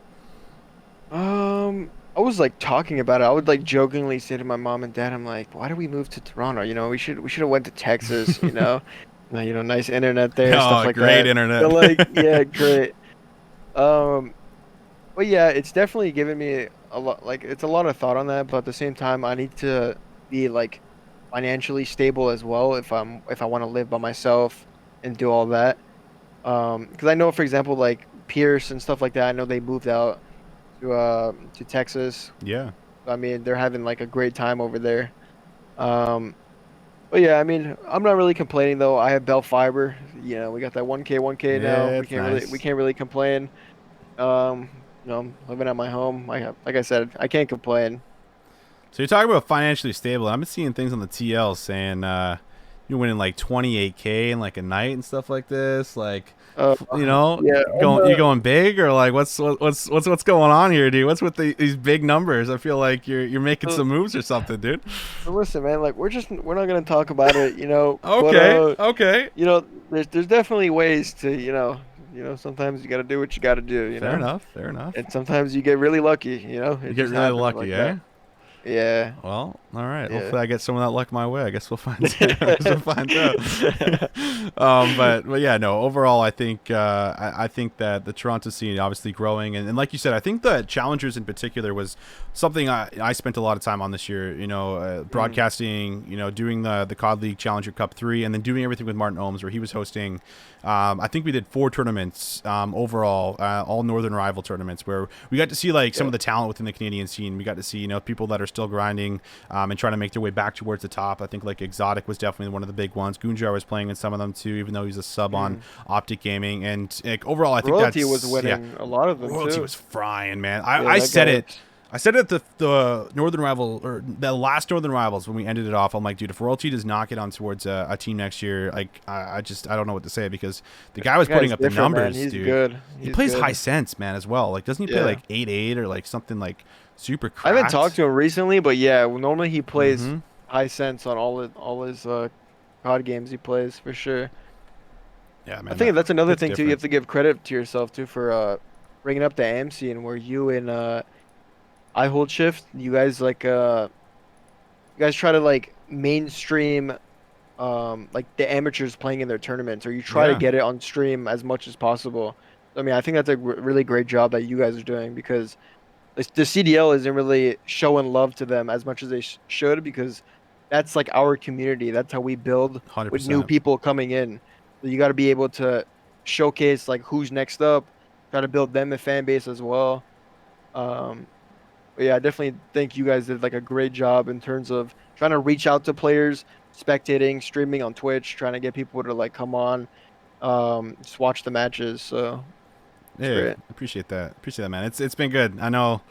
I was like talking about it. I would like jokingly say to my mom and dad, I'm like, why do we move to Toronto? We should have went to Texas, nice internet there, stuff Oh, like great that. internet. But like, yeah, great. Um, but yeah, it's definitely given me a lot, like it's a lot of thought on that, but at the same time, I need to be like financially stable as well if I want to live by myself and do all that. Because I know, for example, like Pierce and stuff like that, I know they moved out to Texas. Yeah. I mean, they're having like a great time over there. Um, but yeah, I mean, I'm not really complaining though. I have Bell Fiber. We got that 1K now. Yeah, We it's can't really we nice. can't really complain. I'm living at my home. Like I said, I can't complain. So you're talking about financially stable. I've been seeing things on the TL saying you're winning like 28K in like a night and stuff like this. Like, Uh, yeah, you going big or like what's going on here, dude? What's with these big numbers? I feel like you're making so, some moves or something, dude. so listen, man. Like we're not gonna talk about it. But Okay, okay. there's definitely ways to sometimes you gotta do what you gotta do. Fair enough. Fair enough. And sometimes you get really lucky. You It get just really happens lucky, like eh? that. Yeah. Well, all right. Yeah. Hopefully, I get some of that luck my way. I guess we'll find out. I guess we'll find out. But yeah, no. Overall, I think I think that the Toronto scene obviously growing, and like you said, I think the challengers in particular was something I spent a lot of time on this year. Broadcasting. Doing the COD League Challenger Cup 3, and then doing everything with Martin Ohms, where he was hosting. I think we did 4 tournaments overall, all Northern Rival tournaments, where we got to see like some of the talent within the Canadian scene. We got to see people that are still grinding and trying to make their way back towards the top. I think like Exotic was definitely one of the big ones. Gunjar was playing in some of them too, even though he's a sub on Optic Gaming. And like, overall, I think Royalty that's was winning a lot of them Royalty too. was frying, man. Yeah, I that said guy it. I said it at the Northern Rival, or the last Northern Rivals when we ended it off. I'm like, dude, if Royalty does not get on towards a team next year, like I don't know what to say, because the guy was That putting guy's up the different, man. numbers, He's dude. good. He He's plays good. high sense, man, as well. Like, doesn't he play Yeah. like 8-8 or like something like super I haven't cracked? talked to him recently, but yeah, normally he plays Mm-hmm. high sense on all his COD games he plays for sure. Yeah, I man, think that's another it's thing too. You have different. to give credit to yourself too for bringing up the AM scene where you and I hold shift. You guys try to like mainstream like the amateurs playing in their tournaments, or you try to Yeah, get it on stream as much as possible. I mean, I think that's a really great job that you guys are doing because the CDL isn't really showing love to them as much as they should, because that's like our community. That's how we build with new 100%. people coming in. So you got to be able to showcase like who's next up, try to build them a fan base as well. Um, but yeah, I definitely think you guys did like a great job in terms of trying to reach out to players, spectating, streaming on Twitch, trying to get people to like come on, just watch the matches. So it's Yeah, great. appreciate that. Appreciate that, man. It's been good. I know,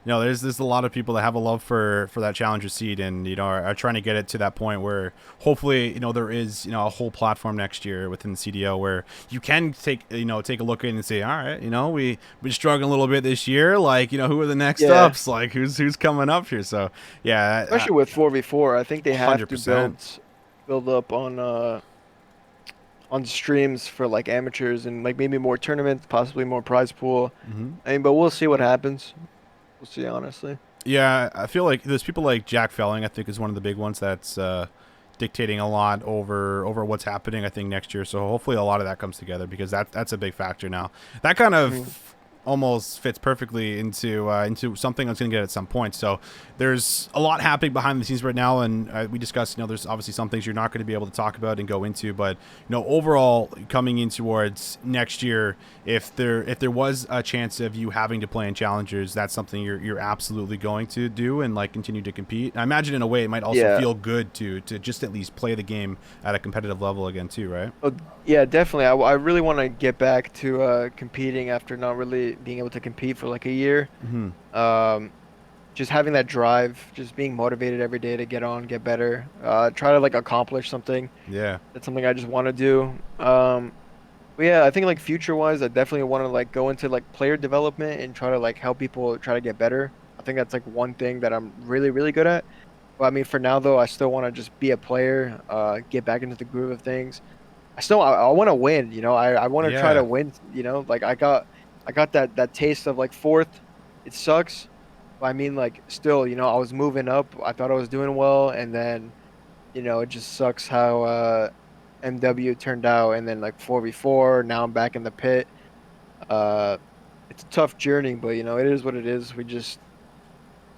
there's a lot of people that have a love for that challenger seed, and are trying to get it to that point where hopefully there is a whole platform next year within the CDO where you can take a look in and say, all right, we're struggling a little bit this year, like who are the next Yeah. ups, like who's coming up here. So yeah, Especially with 4v4, I think they have to 100%. build up on streams for like amateurs and like maybe more tournaments, possibly more prize pool. Hmm. I mean, but we'll see what happens. We'll see, honestly. Yeah, I feel like there's people like Jack Felling, I think, is one of the big ones that's dictating a lot over what's happening, I think, next year. So hopefully a lot of that comes together because that's a big factor now. That kind of almost fits perfectly into something that's going to get at some point. So there's a lot happening behind the scenes right now, and we discussed, there's obviously some things you're not going to be able to talk about and go into, but overall coming in towards next year, if there was a chance of you having to play in challengers, that's something you're absolutely going to do and like continue to compete. And I imagine in a way it might also feel good to just at least play the game at a competitive level again too, right? Oh, yeah, definitely. I really want to get back to competing after not really being able to compete for like a year. Just having that drive, just being motivated every day to get on, get better, try to like accomplish something. Yeah. That's something I just want to do. But yeah, I think like future wise, I definitely want to like go into like player development and try to like help people try to get better. I think that's like one thing that I'm really, really good at. But I mean, for now though, I still want to just be a player, get back into the groove of things. I want to win, I want to try to win, like I got that taste of like fourth. It sucks. But I mean, like still, I was moving up. I thought I was doing well, and then, it just sucks how MW turned out, and then like 4v4. Now I'm back in the pit. It's a tough journey, but it is what it is. We just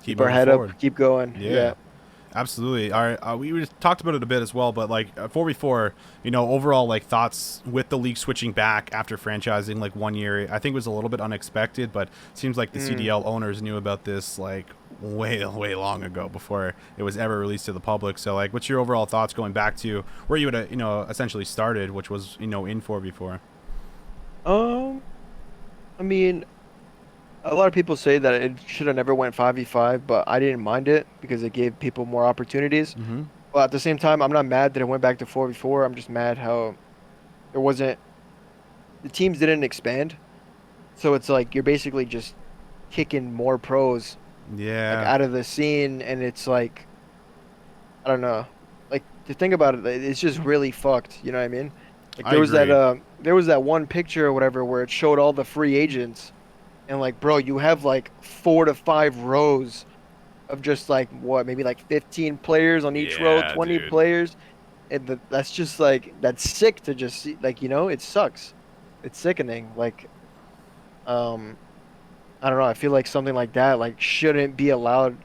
keep our head up, keep going. Yeah. Absolutely. All right. We talked about it a bit as well, but like 4v4, overall like thoughts with the league switching back after franchising like 1 year, I think was a little bit unexpected, but it seems like the CDL owners knew about this like way long ago before it was ever released to the public. So like, what's your overall thoughts going back to where you would essentially started, which was in 4v4? I mean, a lot of people say that it should have never went 5v5, but I didn't mind it because it gave people more opportunities. But at the same time, I'm not mad that it went back to 4v4. I'm just mad how the teams didn't expand. So it's like you're basically just kicking more pros like, out of the scene, and it's like, I don't know. Like, to think about it, it's just really fucked, you know what I mean? Like there was that one picture or whatever where it showed all the free agents. And like, bro, you have like 4 to 5 rows of just like maybe like 15 players on each row, 20 players, and that's just like that's sick to just see. Like, it sucks. It's sickening. Like, I don't know. I feel like something like that like shouldn't be allowed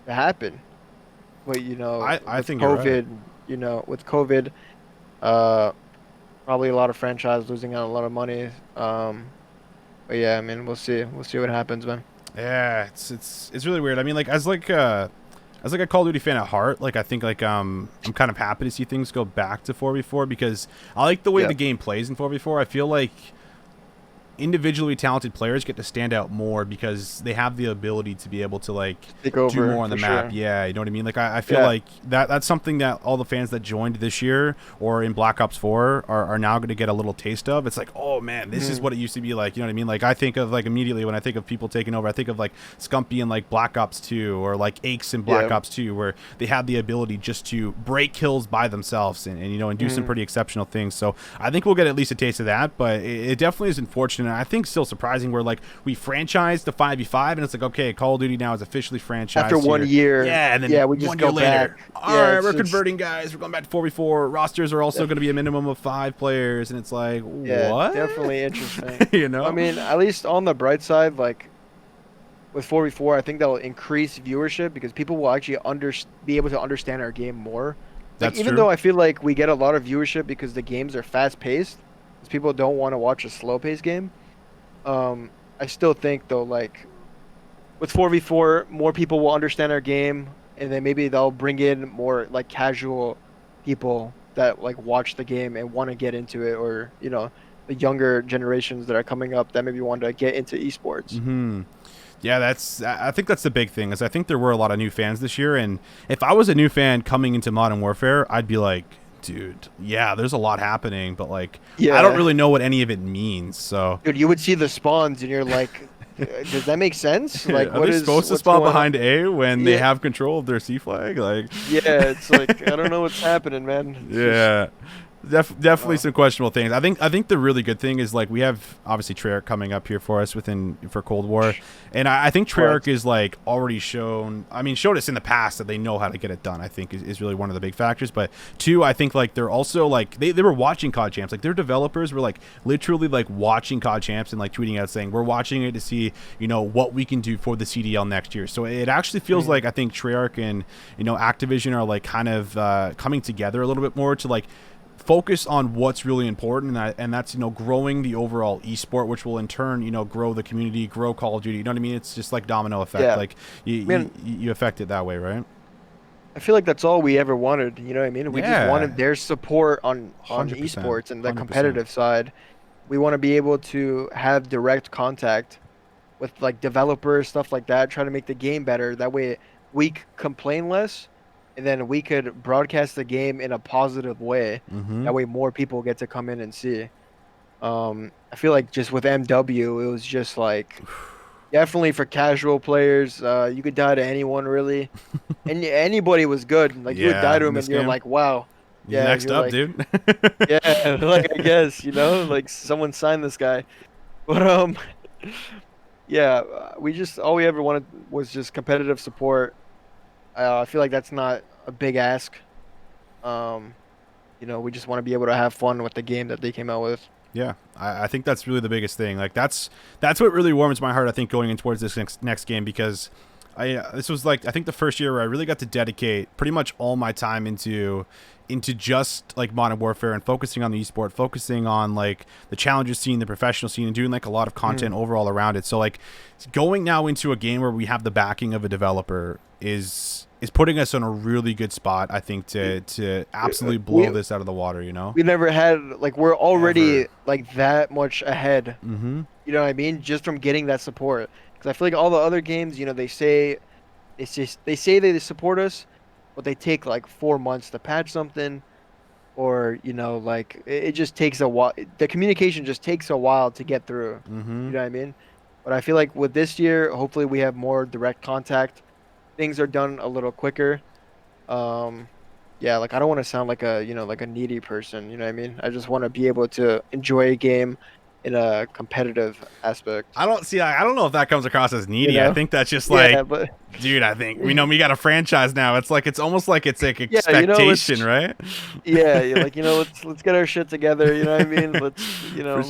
to happen. But I think COVID, you're right. With COVID, probably a lot of franchises losing out a lot of money. But yeah, I mean, we'll see. We'll see what happens, man. Yeah, it's really weird. I mean, like as like a Call of Duty fan at heart, like I think like I'm kind of happy to see things go back to 4v4 because I like the way the game plays in 4v4. I feel like individually talented players get to stand out more because they have the ability to be able to like do more on the map. Yeah, you know what I mean? Like I feel like that's something that all the fans that joined this year or in Black Ops 4 are now going to get a little taste of. It's like, oh man, this is what it used to be like. You know what I mean? Like I think of like immediately when I think of people taking over, I think of like Scumpy in like Black Ops 2 or like Aches in Black Ops 2 where they had the ability just to break kills by themselves and do some pretty exceptional things. So I think we'll get at least a taste of that, but it definitely is unfortunate. I think still surprising where like we franchised the 5v5 and it's like, okay, Call of Duty now is officially franchised after 1 year. Yeah, and then we just 1 go year later. back. All right, we're converting guys. We're going back to 4v4. Rosters are also going to be a minimum of 5 players, and it's like, what? Definitely interesting. I mean, at least on the bright side, like with 4v4, I think that'll increase viewership because people will actually be able to understand our game more. Like, even though I feel like we get a lot of viewership because the games are fast paced, because people don't want to watch a slow paced game. I still think though, like with 4v4, more people will understand our game, and then maybe they'll bring in more like casual people that like watch the game and want to get into it, or the younger generations that are coming up that maybe want to get into esports. Yeah, I think that's the big thing is I think there were a lot of new fans this year, and if I was a new fan coming into Modern Warfare, I'd be like, dude, yeah, there's a lot happening, but like I don't really know what any of it means. So dude, you would see the spawns and you're like, does that make sense? Like, are they supposed to spawn behind A when they have control of their C flag? Like, yeah, it's like I don't know what's happening, man. Definitely some questionable things. I think the really good thing is like we have obviously Treyarch coming up here for us for Cold War, and I think Treyarch is like already showed us in the past that they know how to get it done. I think is really one of the big factors. But two, I think like they're also like they were watching COD Champs. Like their developers were like literally like watching COD Champs and like tweeting out saying we're watching it to see what we can do for the CDL next year. So it actually feels like I think Treyarch and Activision are like kind of coming together a little bit more to like focus on what's really important, and that's growing the overall esport, which will in turn grow the community, grow Call of Duty. You know what I mean? It's just like domino effect. Yeah. Like you affect it that way, right? I feel like that's all we ever wanted. You know what I mean? We just wanted their support on 100%, esports and the 100%. competitive side. We want to be able to have direct contact with like developers, stuff like that, try to make the game better. That way we complain less, and then we could broadcast the game in a positive way. That way more people get to come in and see. I feel like just with MW, it was just like definitely for casual players. You could die to anyone really, and anybody was good. Like you would die to him, and you're like, wow. Yeah, next up, like, dude. yeah, like I guess like someone signed this guy, but yeah, we just all we ever wanted was just competitive support. I feel like that's not a big ask. We just want to be able to have fun with the game that they came out with. Yeah, I think that's really the biggest thing. Like that's what really warms my heart. I think going in towards this next game, because this was like I think the first year where I really got to dedicate pretty much all my time into just like Modern Warfare and focusing on the esport, focusing on like the challenger scene, the professional scene, and doing like a lot of content overall around it. So like going now into a game where we have the backing of a developer is putting us in a really good spot, I think, to absolutely blow this out of the water. We never had like we're already like that much ahead. Mm-hmm. You know what I mean? Just from getting that support, because I feel like all the other games, they say they support us, but they take like 4 months to patch something, or like it just takes a while. The communication just takes a while to get through. Mm-hmm. You know what I mean? But I feel like with this year, hopefully we have more direct contact. Things are done a little quicker. Yeah, like I don't want to sound like a like a needy person. You know what I mean? I just want to be able to enjoy a game in a competitive aspect. I don't know if that comes across as needy. I think that's just like, dude, I think we got a franchise now. It's like it's almost like it's like expectation, right? Yeah, like let's get our shit together. You know what I mean? Let's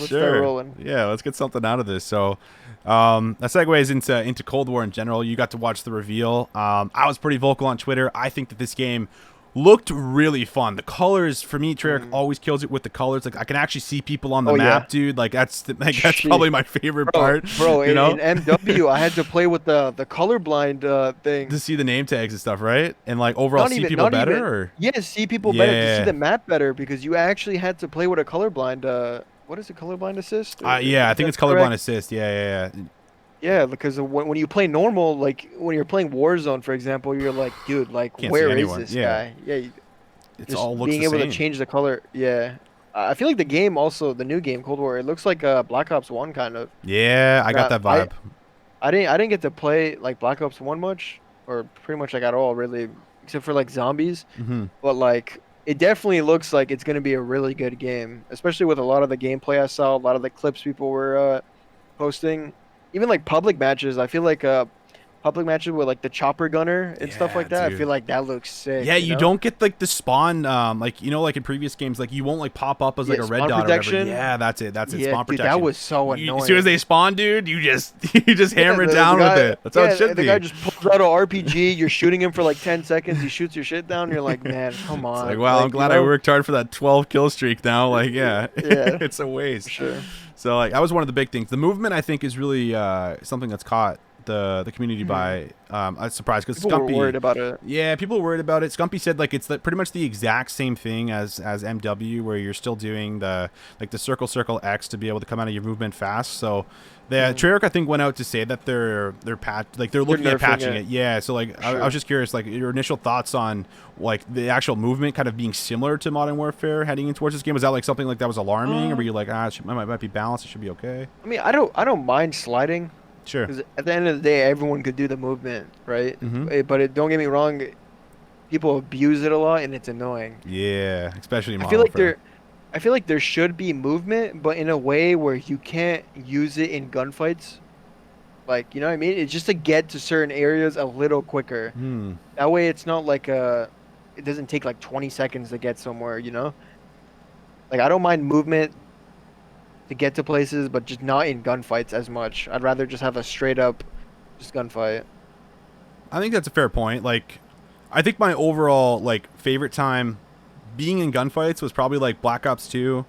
start rolling. Yeah, let's get something out of this. So. That segues into Cold War in general. You got to watch the reveal. I was pretty vocal on Twitter. I think that this game looked really fun. The colors, for me, Treyarch always kills it with the colors. Like I can actually see people on the map, dude. Like that's probably my favorite part. Bro, in MW, I had to play with the colorblind thing to see the name tags and stuff, right? And like overall, see people better. Yeah, see people better, to see the map better, because you actually had to play with a colorblind. What is it, colorblind assist? Yeah, I think it's colorblind assist. Yeah. Yeah, because when you play normal, like when you're playing Warzone, for example, you're like, dude, like where is this guy? Yeah, it's all looks being able to change the color. Yeah, I feel like the game also, the new game Cold War, it looks like Black Ops 1 kind of. Yeah, I got that vibe. I didn't get to play like Black Ops 1 much, or pretty much like at all really, except for like zombies. But like it definitely looks like it's going to be a really good game, especially with a lot of the gameplay I saw, a lot of the clips people were posting, even like public matches. I feel like public matches with like the chopper gunner and stuff like that. Dude. I feel like that looks sick. Yeah, you don't get like the spawn, like like in previous games, like you won't like pop up as like a red dot protection. Or whatever. Yeah, that's it. That's it. Spawn dude, protection. That was so annoying. As soon as they spawn, dude, you just hammer it down with it. That's how it should be. The guy just pulls out an RPG. You're shooting him for like 10 seconds. He shoots your shit down. You're like, man, come on. It's like, wow, I'm glad I worked hard for that 12 kill streak. Now, like, yeah, it's a waste. Sure. So like that was one of the big things. The movement, I think, is really something that's caught the community by a surprise, because Scumpy were worried about it. Yeah, people were worried about it. Scumpy said like it's pretty much the exact same thing as MW, where you're still doing the circle X to be able to come out of your movement fast. So the Treyarch, I think, went out to say that they're looking at patching it. Yeah, so like I was just curious, like your initial thoughts on like the actual movement kind of being similar to Modern Warfare heading in towards this game. Was that like something like that was alarming, or were you like, it might be balanced, it should be okay? I mean, I don't mind sliding. Sure. Because at the end of the day, everyone could do the movement, right? But don't get me wrong, people abuse it a lot, and it's annoying. Yeah, especially in Modern I feel like Warfare. I feel like there should be movement, but in a way where you can't use it in gunfights. Like, you know what I mean? It's just to get to certain areas a little quicker. Hmm. That way it's not like it doesn't take like 20 seconds to get somewhere, you know? Like I don't mind movement to get to places, but just not in gunfights as much. I'd rather just have a straight up just gunfight. I think that's a fair point. Like, I think my overall like favorite time being in gunfights was probably like Black Ops 2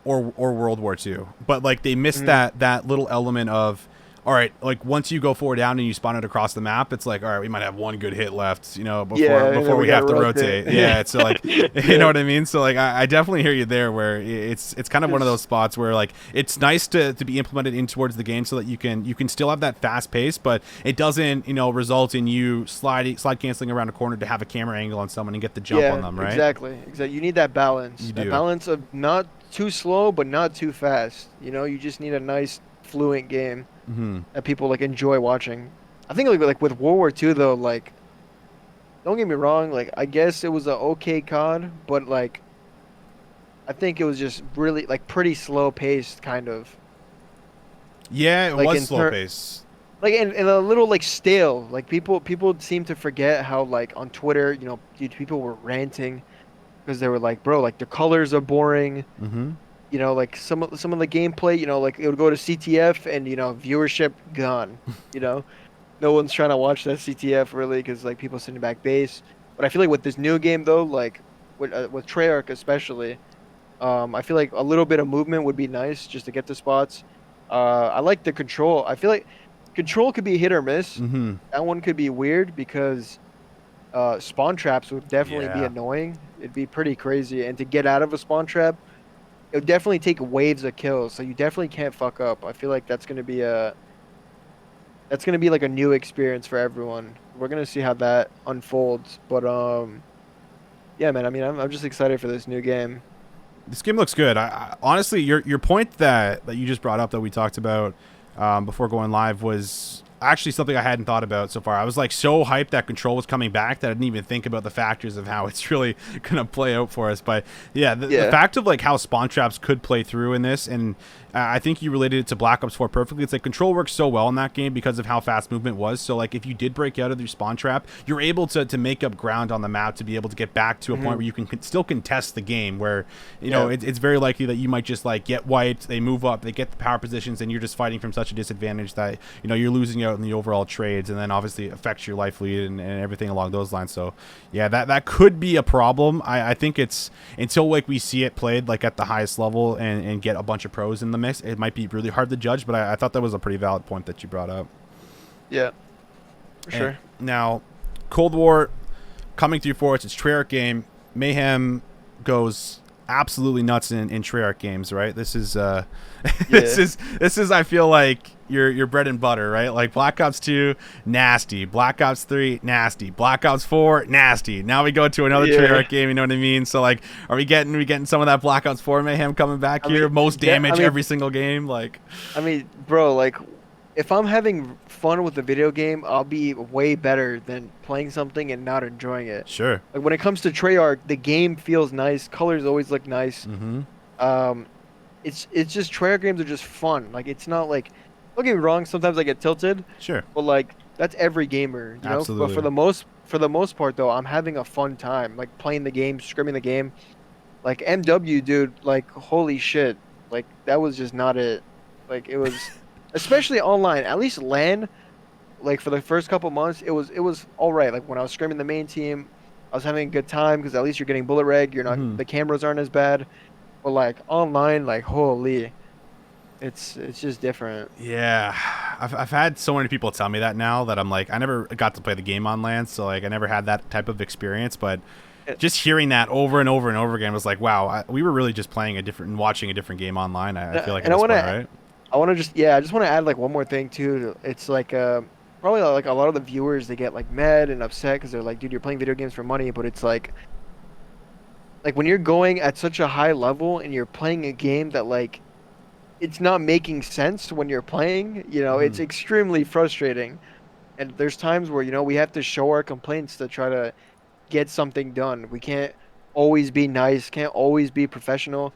or World War 2. But like they missed Mhm. that little element of, all right, like once you go forward down and you spawn it across the map, it's like, all right, we might have one good hit left, you know, Yeah, and before then we we have gotta to rotate. rotate. Yeah, so like, you know Yeah. what I mean. So like, I definitely hear you there. Where it's kind of one of those Just spots where like it's nice to be implemented in towards the game so that you can still have that fast pace, but it doesn't result in you slide canceling around a corner to have a camera angle on someone and get the jump on yeah, them, right? exactly. Exactly. You need that balance. You That do. balance of not too slow but not too fast. You know, you just need a nice fluent game Hmm. that people like enjoy watching. I think like with World War II though, like don't get me wrong, like I guess it was a okay COD, but like I think it was just really like pretty slow paced kind of. Yeah, it Like was in slow turn pace. like and a little like stale. Like people seem to forget how like on Twitter, you know, dude, people were ranting because they were like, bro, like the colors are boring. Hmm. You know, like some of the gameplay, you know, like it would go to CTF and you know viewership gone. You know, no one's trying to watch that CTF really because like people sitting back base. But I feel like with this new game though, like with Treyarch especially, I feel like a little bit of movement would be nice just to get to spots. I like the control. I feel like control could be hit or miss. Hmm. That one could be weird because spawn traps would definitely be Yeah. annoying. It'd be pretty crazy, and to get out of a spawn trap, it would definitely take waves of kills. So you definitely can't fuck up. I feel like that's gonna be like a new experience for everyone. We're gonna see how that unfolds. But yeah, man. I mean, I'm just excited for this new game. This game looks good. I honestly, your point that you just brought up that we talked about before going live was actually something I hadn't thought about so far. I was like so hyped that Control was coming back that I didn't even think about the factors of how it's really gonna play out for us. But yeah, the Yeah. fact of like how spawn traps could play through in this, and I think you related it to Black Ops 4 perfectly. It's like Control works so well in that game because of how fast movement was. So like if you did break out of your spawn trap, you're able to make up ground on the map to be able to get back to a point Hmm. where you can still contest the game. Where Yeah. it's very likely that you might just like get wiped. They move up, they get the power positions, and you're just fighting from such a disadvantage that you're losing out in the overall trades, and then obviously it affects your life lead and everything along those lines. So yeah, that could be a problem. I think it's until like we see it played like at the highest level and get a bunch of pros in the mix, it might be really hard to judge. But I thought that was a pretty valid point that you brought up. Yeah. For And sure. now, Cold War coming through for us. It's Treyarch game. Mayhem goes absolutely nuts in Treyarch games, right? This is Yeah. this is I feel like your bread and butter, right? Like Black Ops 2, nasty. Black Ops 3, nasty. Black Ops 4, nasty. Now we go to another Yeah. Treyarch game, you know what I mean? So like are we getting some of that Black Ops 4 Mayhem coming back I here? mean, Most damage I mean, every single game, like bro, like, if I'm having fun with a video game, I'll be way better than playing something and not enjoying it. sure. Like when it comes to Treyarch, the game feels nice, colors always look nice. Mhm. Um, it's just Treyarch games are just fun. Like it's not like, don't get me wrong, sometimes I get tilted, Sure. but like that's every gamer, you know. But Absolutely. for the most part though, I'm having a fun time, like playing the game, scrimming the game. Like MW, dude, like holy shit, like that was just not it. Like it was, especially online. At least LAN, like for the first couple months, it was all right. Like when I was scrimming the main team, I was having a good time because at least you're getting bullet reg. You're not Mhm. the cameras aren't as bad. But like online, like holy, it's just different. Yeah, I've had so many people tell me that now that I'm like, I never got to play the game on land, so like I never had that type of experience. But It- just hearing that over and over and over again was like, wow, we were really just playing a different and watching a different game online. I feel like at And this point, right? I want to just I just want to add like one more thing too. It's like probably like a lot of the viewers they get like mad and upset because they're like, dude, you're playing video games for money, but it's like when you're going at such a high level and you're playing a game that like it's not making sense when you're playing, you know, it's Mhm. extremely frustrating. And there's times where, you know, we have to show our complaints to try to get something done. We can't always be nice, can't always be professional.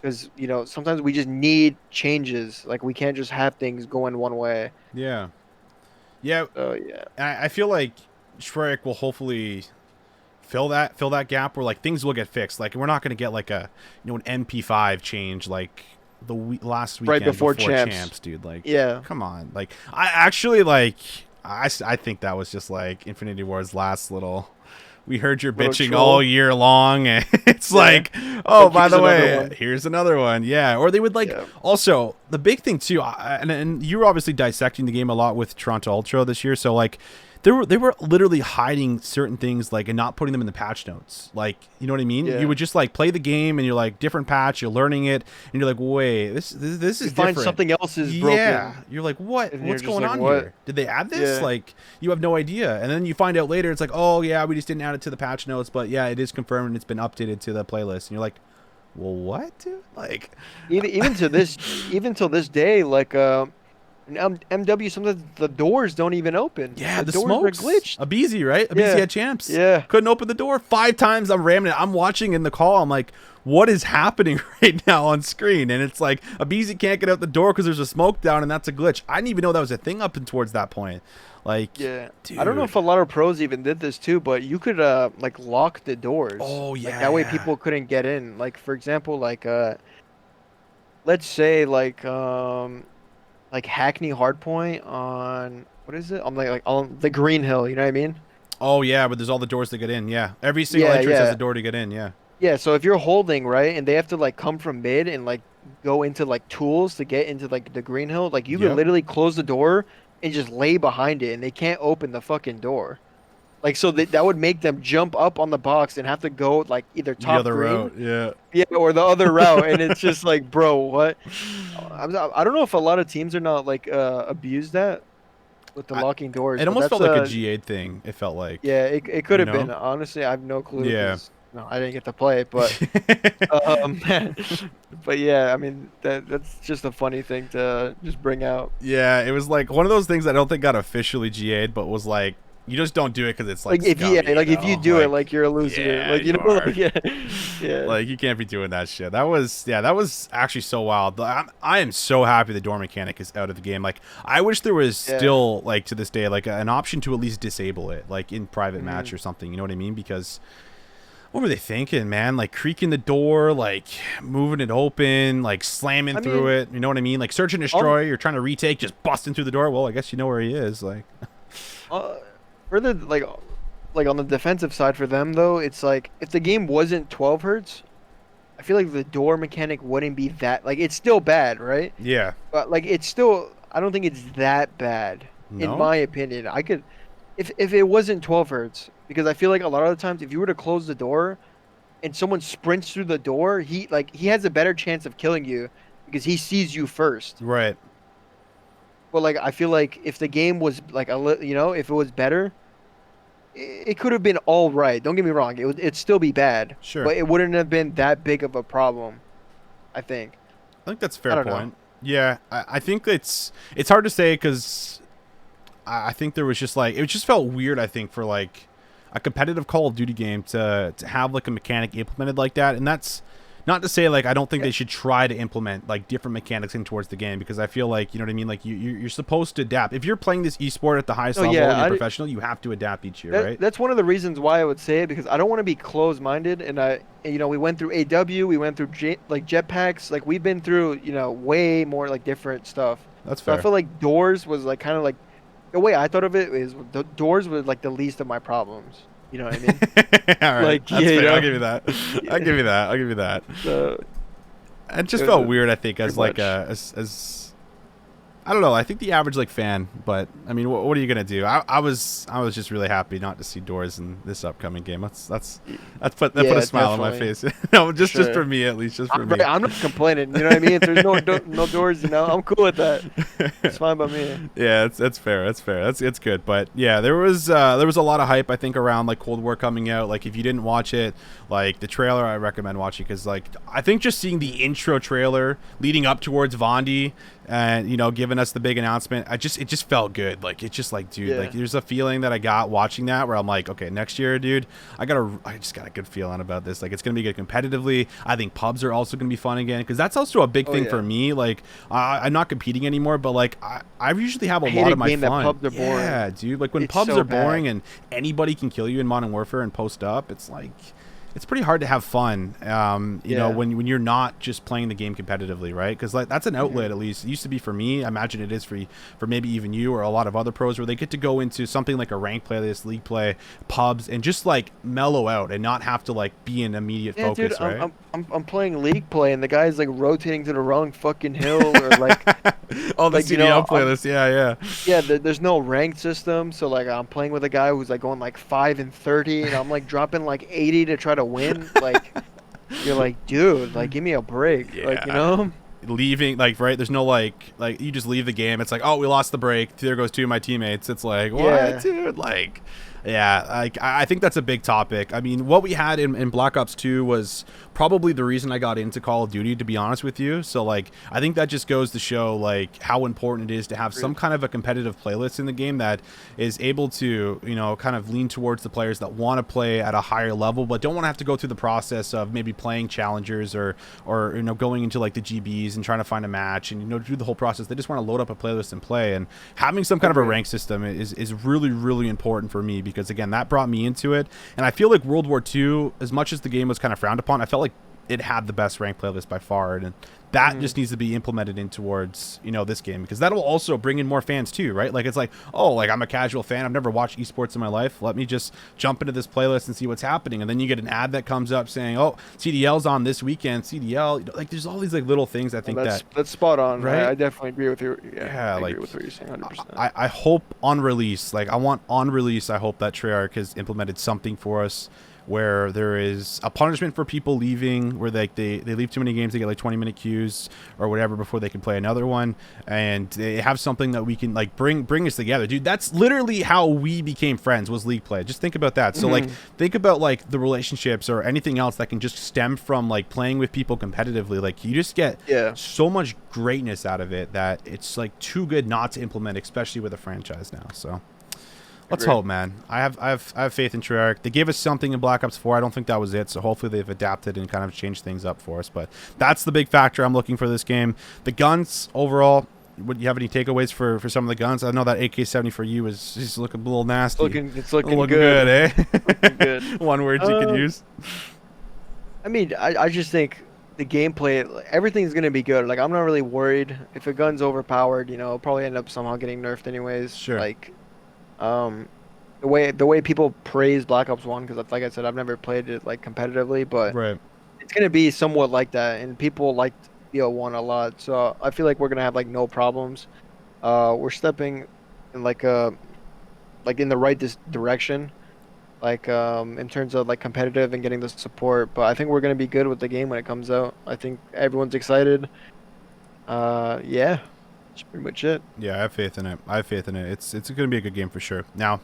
because sometimes we just need changes. Like we can't just have things going one way. Yeah. Yeah. So yeah, I feel like Shrek will hopefully fill that gap where like things will get fixed. Like we're not going to get like a an MP5 change like last weekend right before champs. dude. Like Yeah. come on. Like I actually like I think that was just like Infinity Ward's last little. We heard your Little bitching troll. all year long, and it's Yeah. like, oh, Like, by here's the another way, one. here's another one. Yeah, or they would like Yeah. also the big thing too, and you were obviously dissecting the game a lot with Toronto Ultra this year, so like they were literally hiding certain things like and not putting them in the patch notes. Like, you know what I mean? Yeah. You would just like play the game and you're like different patch, you're learning it, and you're like, wait, this is You different. find something else is broken. Yeah, you're like, what? And you're What's just going like, on what? here? Did they add this? Yeah. Like, you have no idea, and then you find out later. It's like, oh yeah, we just didn't add it to the patch notes, but yeah, it is confirmed and it's been updated to the playlist. And you're like, well, what, dude? Like, Even to this, even till this day, like in MW, sometimes the doors don't even open. yeah, the doors smokes. are glitched. Abizi, right? Abizi Yeah. had champs. Yeah. Couldn't open the door 5 times. I'm ramming it. I'm watching in the call. I'm like, what is happening right now on screen? And it's like Abizi can't get out the door because there's a smoke down, and that's a glitch. I didn't even know that was a thing up and towards that point. Like, Yeah, dude. I don't know if a lot of pros even did this too, but you could like lock the doors. Oh, Like, yeah. that way people couldn't get in. Like for example, like let's say like Hackney Hardpoint on what is it? On like on the Green Hill, you know what I mean? Oh yeah, but there's all the doors to get in. Yeah, every single Yeah, entrance yeah. has a door to get in. Yeah. Yeah, so if you're holding, right, and they have to like come from mid and like go into like tools to get into like the Green Hill, like you Yep. could literally close the door and just lay behind it and they can't open the fucking door. Like so that would make them jump up on the box and have to go like either The top other green, route. Yeah. yeah, or the other route, and it's just like, bro, what? I don't know if a lot of teams are not like abuse that with the locking doors. It but almost that's, felt like a G8 thing. It felt like. yeah, it could have know? been. Honestly, I have no clue. Yeah. 'cause, no, I didn't get to play it, but but yeah, I mean that's just a funny thing to just bring out. Yeah, it was like one of those things I don't think got officially GA'd, but was like you just don't do it because it's Like like if you scummy, like if you know? do it, like you're a loser. yeah, like you know, are. like, yeah, yeah. Like you can't be doing that shit. That was actually so wild. I am so happy the door mechanic is out of the game. Like I wish there was Yeah. still like to this day like an option to at least disable it, like in private Mm-hmm. match or something. You know what I mean? Because what were they thinking, man? Like creaking the door, like moving it open, like slamming I through mean, it. You know what I mean? Like search and destroy. You're trying to retake, just busting through the door. Well, I guess you know where he is. Like, Further, like on the defensive side for them though, it's like if the game wasn't 12 hertz, I feel like the door mechanic wouldn't be that like it's still bad, right? yeah, But like it's still, I don't think it's that bad No? in my opinion. I could, if it wasn't 12 hertz, because I feel like a lot of the times if you were to close the door, and someone sprints through the door, he has a better chance of killing you because he sees you first. right. But like I feel like if the game was like if it was better, it could have been all right. Don't get me wrong, it'd still be bad. Sure. But it wouldn't have been that big of a problem, I think. I think that's a I fair don't know. point. Yeah, I think it's hard to say because I think there was just like it just felt weird. I think for like a competitive Call of Duty game to have like a mechanic implemented like that, and that's not to say like I don't think they should try to implement like different mechanics in towards the game because I feel like you know what I mean. Like you're supposed to adapt if you're playing this esport at the highest level yeah, and you're I- professional. You have to adapt each year, right? That's one of the reasons why I would say it because I don't want to be closed-minded, and we went through AW, we went through like jetpacks, like we've been through way more like different stuff. That's So fair. I feel like doors was like kind of like the way I thought of it is the doors was like the least of my problems. You know what I mean? All right, like, that's yeah, fair. I'll yeah. give you that. I'll give you that. I'll give you that. So, It just It felt was weird, I think, as pretty like much. as I don't know. I think the average like fan, but I mean, what are you gonna do? I was just really happy not to see doors in this upcoming game. That put a Yeah, smile on my definitely. face. No, just Sure. for me at least, just for I'm, me. I'm not complaining. You know what I mean? If there's no doors, I'm cool with that. It's fine by me. Yeah, that's fair. That's fair. It's good. But yeah, there was a lot of hype I think around like Cold War coming out. Like if you didn't watch it, like the trailer, I recommend watching because like I think just seeing the intro trailer leading up towards Vondi and giving us the big announcement. It just felt good. Like it's just like, dude, like there's a feeling that I got watching that where I'm like, okay, next year, dude, I just got a good feeling about this. Like it's gonna be good competitively. I think pubs are also gonna be fun again, because that's also a big thing for me. Like I'm not competing anymore, but like I usually have a lot of my fun. That pubs are boring. Yeah, dude. Like when It's pubs so are boring bad. and anybody can kill you in Modern Warfare and post up, it's like, it's pretty hard to have fun, when you're not just playing the game competitively, right? Because like that's an outlet, at least it used to be for me. I imagine it is for maybe even you or a lot of other pros, where they get to go into something like a ranked playlist, league play, pubs, and just like mellow out and not have to like be in immediate Yeah, focus, dude, right? I'm playing league play and the guy's like rotating to the wrong fucking hill or like Oh, the like CDL playlist, yeah. yeah, there's no ranked system, so like I'm playing with a guy who's like going like 5 and 30, and I'm like dropping like 80 to try to win. Like you're like, dude, like give me a break, like Yeah. Leaving, like, right, there's no like you just leave the game. It's like, oh, we lost the break, there goes two of my teammates. It's like, what, Yeah. dude? Like, yeah, like I think that's a big topic. I mean, what we had in Black Ops 2 was probably the reason I got into Call of Duty, to be honest with you. So like I think that just goes to show like how important it is to have some kind of a competitive playlist in the game that is able to kind of lean towards the players that want to play at a higher level but don't want to have to go through the process of maybe playing challengers or going into like the GBs and trying to find a match and do the whole process. They just want to load up a playlist and play, and having some kind of a rank system is really, really important for me, because again, that brought me into it. And I feel like World War II, as much as the game was kind of frowned upon, I felt like it had the best ranked playlist by far, and that just needs to be implemented in towards this game, because that'll also bring in more fans too, right? Like it's like, oh, like I'm a casual fan, I've never watched esports in my life, let me just jump into this playlist and see what's happening. And then you get an ad that comes up saying, oh, CDL's on this weekend, CDL, like there's all these like little things. I think that's spot on, right? I definitely agree with you. Yeah, I like agree with what you're saying 100%. I hope on release, like I want on release, I hope that Treyarch has implemented something for us where there is a punishment for people leaving, where they leave too many games, they get like 20-minute queues or whatever before they can play another one, and they have something that we can like bring us together, dude. That's literally how we became friends, was league play. Just think about that. So like think about like the relationships or anything else that can just stem from like playing with people competitively. Like you just get so much greatness out of it that it's like too good not to implement, especially with a franchise now. So let's hope, man. I have faith in Treyarch. They gave us something in Black Ops 4. I don't think that was it. So hopefully they've adapted and kind of changed things up for us. But that's the big factor I'm looking for this game. The guns overall. Would you have any takeaways for some of the guns? I know that AK-70 for you is looking a little nasty. It's looking good, eh? Looking good. One word you could use. I mean, I just think the gameplay, everything's gonna be good. Like I'm not really worried if a gun's overpowered. It'll probably end up somehow getting nerfed anyways. Sure. Like, the way people praise Black Ops 1, because like I said, I've never played it like competitively, but Right. it's gonna be somewhat like that, and people liked BO1 a lot, so I feel like we're gonna have like no problems. We're stepping in like in the right direction, like in terms of like competitive and getting the support. But I think we're gonna be good with the game when it comes out. I think everyone's excited. Yeah, that's pretty much it. Yeah, I have faith in it. It's going to be a good game for sure. Now,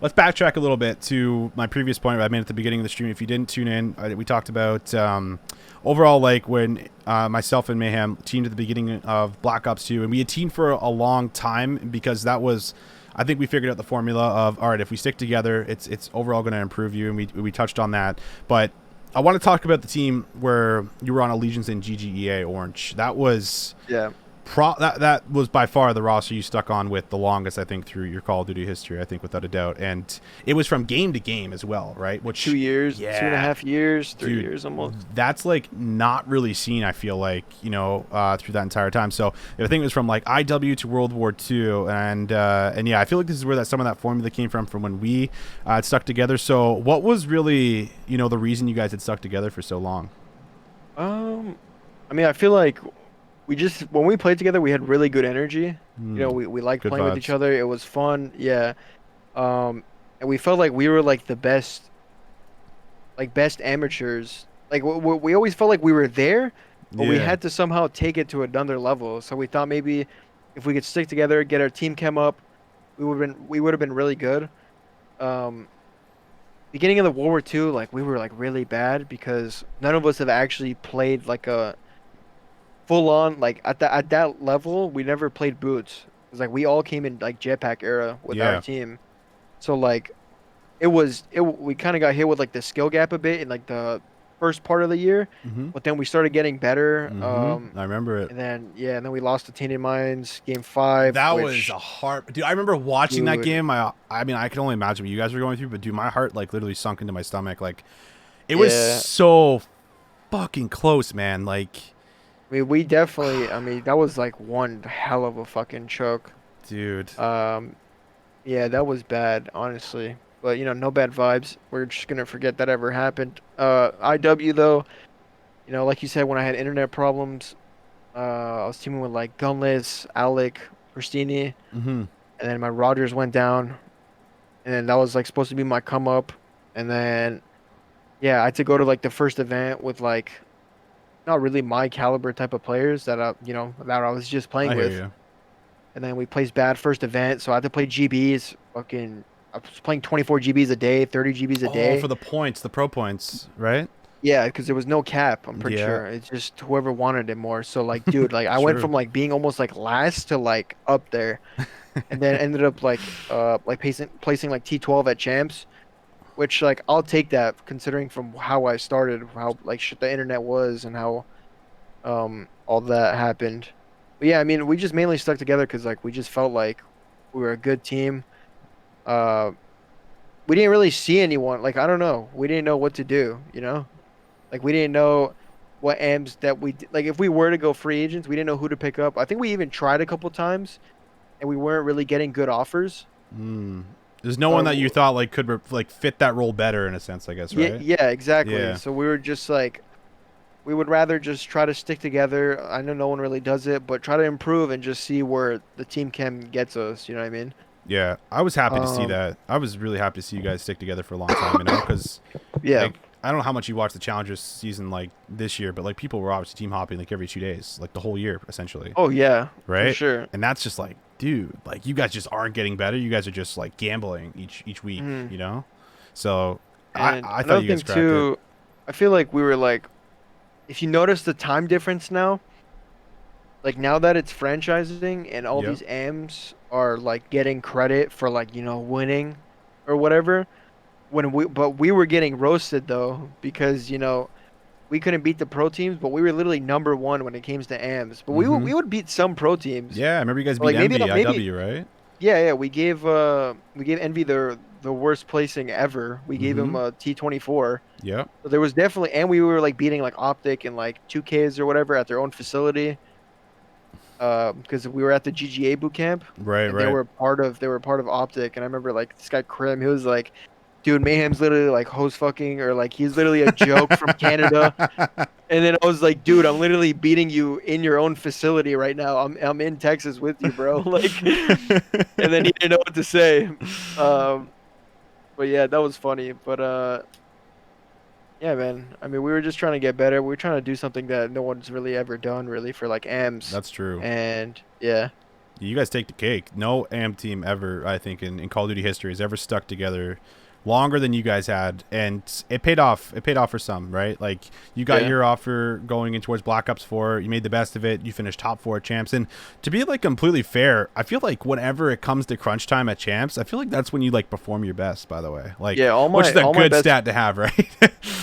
let's backtrack a little bit to my previous point I made at the beginning of the stream. If you didn't tune in, we talked about overall, like when myself and Mayhem teamed at the beginning of Black Ops 2, and we had teamed for a long time because that was, I think we figured out the formula of, all right, if we stick together, it's overall going to improve you, and we touched on that. But I want to talk about the team where you were on Allegiance and GGEA Orange. That was that was by far the roster you stuck on with the longest, I think, through your Call of Duty history, I think, without a doubt. And it was from game to game as well, right? Which 2 years, 2.5 years, 3 years almost. That's like not really seen, I feel like, through that entire time. So I think it was from like IW to World War II, and yeah, I feel like this is where some of that formula came from when we stuck together. So what was really the reason you guys had stuck together for so long? I mean, I feel like when we played together, we had really good energy. We liked Good playing vibes. with each other. It was fun. Yeah. And we felt like we were like the best amateurs. Like we always felt like we were there, but we had to somehow take it to another level. So we thought maybe if we could stick together, get our team chem up, we would have been really good. Beginning of the World War II, like we were like really bad because none of us have actually played like full on like at that level, we never played boots. It's like we all came in like jetpack era with our Yeah. team. So like we kind of got hit with like the skill gap a bit in like the first part of the year, Mm-hmm. but then we started getting better. Mm-hmm. I remember it. And then and then we lost to Tainted Minds game 5, That was which a hard, dude. I remember watching that dude, game. I mean, I can only imagine what you guys were going through, but dude, my heart like literally sunk into my stomach. Like, it was yeah. so fucking close, man. Like, I mean, we definitely. I mean, that was like one hell of a fucking choke. dude. Yeah, that was bad, honestly. But no bad vibes. We're just gonna forget that ever happened. IW though, like you said, when I had internet problems, I was teaming with like Gunless, Alec, Christini, Mm-hmm. and then my Rogers went down, and then that was like supposed to be my come up, and then yeah, I had to go to like the first event with like not really my caliber type of players that I was just I playing hear with. you. And then we placed bad first event, so I had to play GBs. I was playing 24 GBs a day, 30 GBs a Oh, day. for the points, the pro points, right? Yeah, because there was no cap. I'm pretty Yeah, sure it's just whoever wanted it more. So like, dude, like I went true. from like being almost like last to like up there, and then ended up like placing like T12 at champs, which like I'll take that considering from how I started, how like shit the internet was, and how all that happened. But yeah, I mean, we just mainly stuck together because like we just felt like we were a good team. Uh, we didn't really see anyone. Like I don't know, we didn't know what to do. Like we didn't know what AMs that like if we were to go free agents, we didn't know who to pick up. I think we even tried a couple times, and we weren't really getting good offers. Mm. There's no one that you Uh, thought like could like fit that role better in a sense, I guess, yeah, right? yeah, exactly. Yeah. So we were just like, we would rather just try to stick together. I know no one really does it, but try to improve and just see where the team chem gets us. You know what I mean? Yeah, I was happy to see Um, that. I was really happy to see you guys stick together for a long time, because yeah. like I don't know how much you watched the Challengers season like this year, but like people were obviously team hopping like every 2 days, like the whole year essentially, Oh yeah, for right? sure. And that's just like, dude, like you guys just aren't getting better. You guys are just like gambling each week, Mhm. you know? So And I thought another you thing guys cracked it. too, I feel like we were like, if you notice the time difference now, like now that it's franchising and all Yep. these AMs are like getting credit for like, winning or whatever, but we were getting roasted though because, we couldn't beat the pro teams, but we were literally number one when it came to AMs. But Mm-hmm. we would beat some pro teams. Yeah, I remember you guys beat Like maybe Envy not maybe IW, right? yeah, we gave Envy the worst placing ever. We gave him Mm-hmm. a T24. Yep. So there was definitely, and we were like beating like Optic and like 2Ks or whatever at their own facility. Because we were at the GGA boot camp, Right, and right. they were part of Optic, and I remember like this guy Krim, he was like, "Dude, Mayhem's literally like host fucking, or like he's literally a joke from Canada." And then I was like, "Dude, I'm literally beating you in your own facility right now. I'm in Texas with you, bro." Like, and then he didn't know what to say. Um, but yeah, that was funny. But yeah, man. I mean, we were just trying to get better. We were trying to do something that no one's really ever done, really, for like AMs. That's true. And yeah, You guys take the cake. No AM team ever, I think, in Call of Duty history has ever stuck together longer than you guys had, and it paid off. It paid off for some, right? Like you got yeah, your offer going in towards Black Ops 4. You made the best of it. You finished top 4 at champs, and to be like completely fair, I feel like whenever it comes to crunch time at champs, I feel like that's when you like perform your best. By the way, like yeah. which is a All my good best, stat to have, right?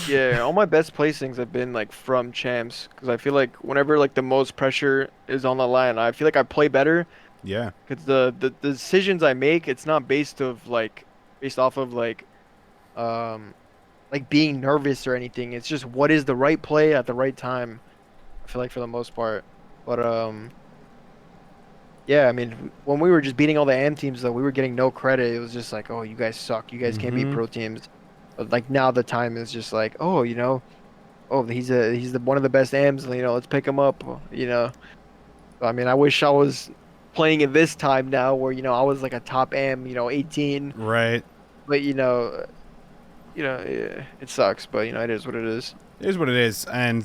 yeah, all my best placings have been like from champs, because I feel like whenever like the most pressure is on the line, I feel like I play better, Yeah. because the decisions I make, it's not based off of um like being nervous or anything. It's just what is the right play at the right time. I feel like for the most part, but yeah, I mean, when we were just beating all the AM teams, though, we were getting no credit. It was just like, oh, you guys suck. You guys can't beat Mm-hmm. pro teams. But like now, the time is just like, oh, oh, he's the one of the best AMs. Let's pick him up. I mean, I wish I was playing in this time now, where I was like a top AM, 18. Right. But yeah, it sucks. But it is what it is. It is what it is, and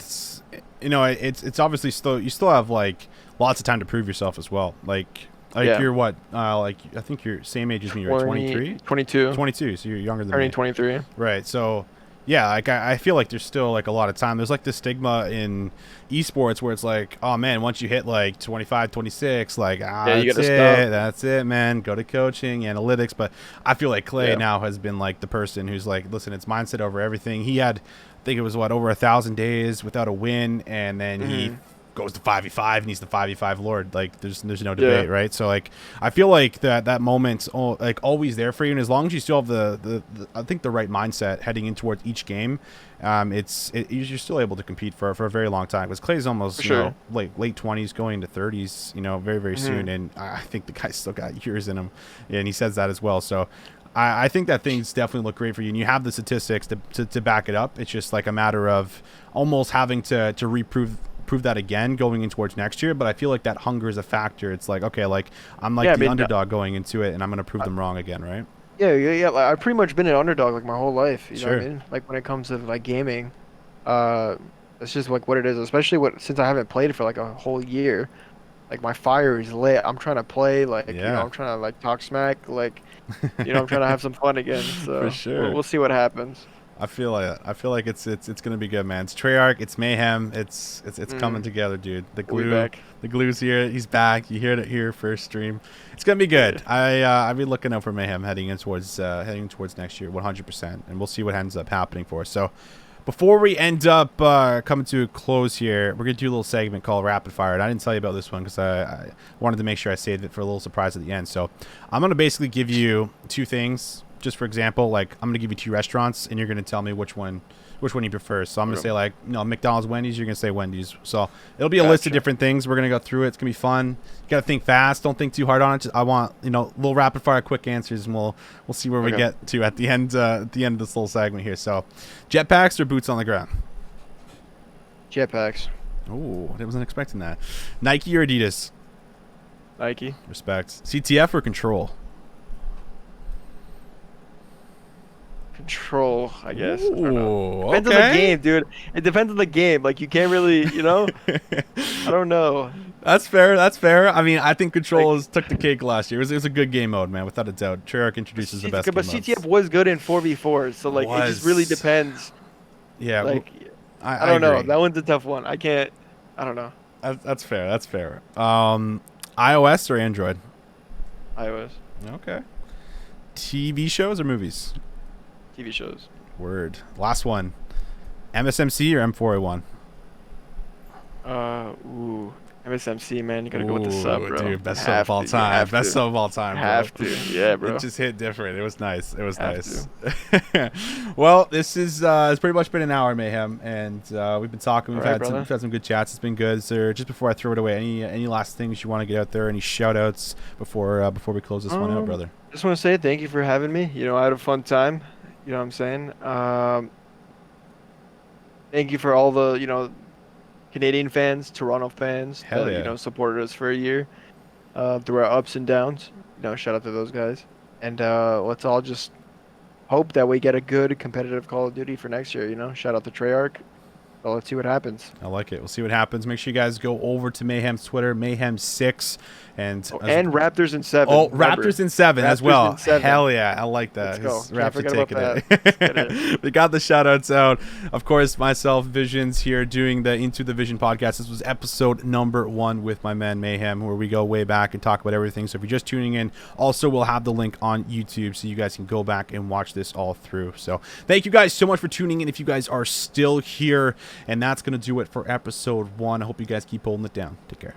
it's obviously still you still have like lots of time to prove yourself as well. Like Yeah, you're what like I think you're same age as me. You're 23, 22, 22, so you're younger than turning me, 23. right? So Yeah, like I feel like there's still like a lot of time. There's like this stigma in esports where it's like, oh man, once you hit like 25, 26, like Yeah, you that's gotta it, stop. that's it, man. Go to coaching, analytics. But I feel like Clay Yeah. now has been like the person who's like, listen, it's mindset over everything. He had, I think it was what, over 1,000 days without a win, and then he goes to 5v5 and he's the 5v5 lord. Like there's no debate, Yeah. right? So like I feel like that moment's like always there for you, and as long as you still have the I think the right mindset heading in towards each game, you're still able to compete for a very long time, because Clay's almost For sure. you know, like late 20s going into 30s, you know, very soon, and I think the guy's still got years in him, and he says that as well. So I think that things definitely look great for you, and you have the statistics to back it up. It's just like a matter of almost having to prove that again going in towards next year. But I feel like that hunger is a factor. It's like, okay, like I'm like Yeah, I the mean, underdog going into it, and I'm gonna prove them wrong again, right? Yeah. Like, I've pretty much been an underdog like my whole life. You know what I Sure. mean? Like when it comes to like gaming, uh, it's just like what it is. Especially since I haven't played for like a whole year. Like my fire is lit. I'm trying to play. Like Yeah. I'm trying to like talk smack. Like I'm trying to have some fun again. So For sure. we'll see what happens. I feel like it's gonna be good, man. It's Treyarch, it's Mayhem, it's coming together, dude. We'll be back. The glue's here. He's back. You heard it here first stream. It's gonna be good. I've been looking out for Mayhem heading towards next year, 100%, and we'll see what ends up happening for us. So, before we end up coming to a close here, we're gonna do a little segment called Rapid Fire, and I didn't tell you about this one because I wanted to make sure I saved it for a little surprise at the end. So, I'm gonna basically give you two things. Just for example, like I'm gonna give you two restaurants, and you're gonna tell me which one you prefer. So I'm gonna say like, McDonald's, Wendy's. You're gonna say Wendy's. So it'll be a list of different things. We're gonna go through it. It's gonna be fun. You gotta think fast. Don't think too hard on it. I want little rapid fire, quick answers, and we'll see where we get to at the end of this little segment here. So, jetpacks or boots on the ground? Jetpacks. Oh, I wasn't expecting that. Nike or Adidas? Nike. Respect. CTF or Control? Control, I guess. I don't know. Ooh, Depends on the game, dude. It depends on the game. Like you can't really, I don't know. That's fair. I mean, I think Control took the cake last year. It was a good game mode, man, without a doubt. Treyarch introduces the best game But modes. CTF was good in 4v4, so like it just really depends. Yeah, Like I don't know. agree. That one's a tough one. I don't know. That's fair. iOS or Android? iOS. Okay. TV shows or movies? TV shows. Word. Last one. MSMC or M4A1? Ooh. MSMC, man. You gotta go with the sub, bro. Dude, best sub of all time. Best sub of all time, bro. Have to. Yeah, bro. It just hit different. It was nice. Have Well, this is it's pretty much been an hour, Mayhem, and we've been talking. We've All right, had some good chats. It's been good. So just before I throw it away, any last things you want to get out there? Any shout outs before we close this one out, brother? Just want to say thank you for having me. I had a fun time. You know what I'm saying? Thank you for all the, Canadian fans, Toronto fans Hell that, yeah. supported us for a year through our ups and downs. Shout out to those guys. And let's all just hope that we get a good competitive Call of Duty for next year, Shout out to Treyarch. So let's see what happens. I like it. We'll see what happens. Make sure you guys go over to Mayhem's Twitter, Mayhem6, and Raptors in 7. Oh, remember. Raptors in 7 as Raptors well. in 7. Hell yeah, I like that. Let's go. His Can't Raps are forget taking about it. that. Let's get We got the shout outs out. Of course, myself, Visions here doing the Into the Vision podcast. This was episode number 1 with my man Mayhem, where we go way back and talk about everything. So if you're just tuning in, also we'll have the link on YouTube so you guys can go back and watch this all through. So thank you guys so much for tuning in. If you guys are still here, and that's going to do it for episode 1. I hope you guys keep holding it down. Take care.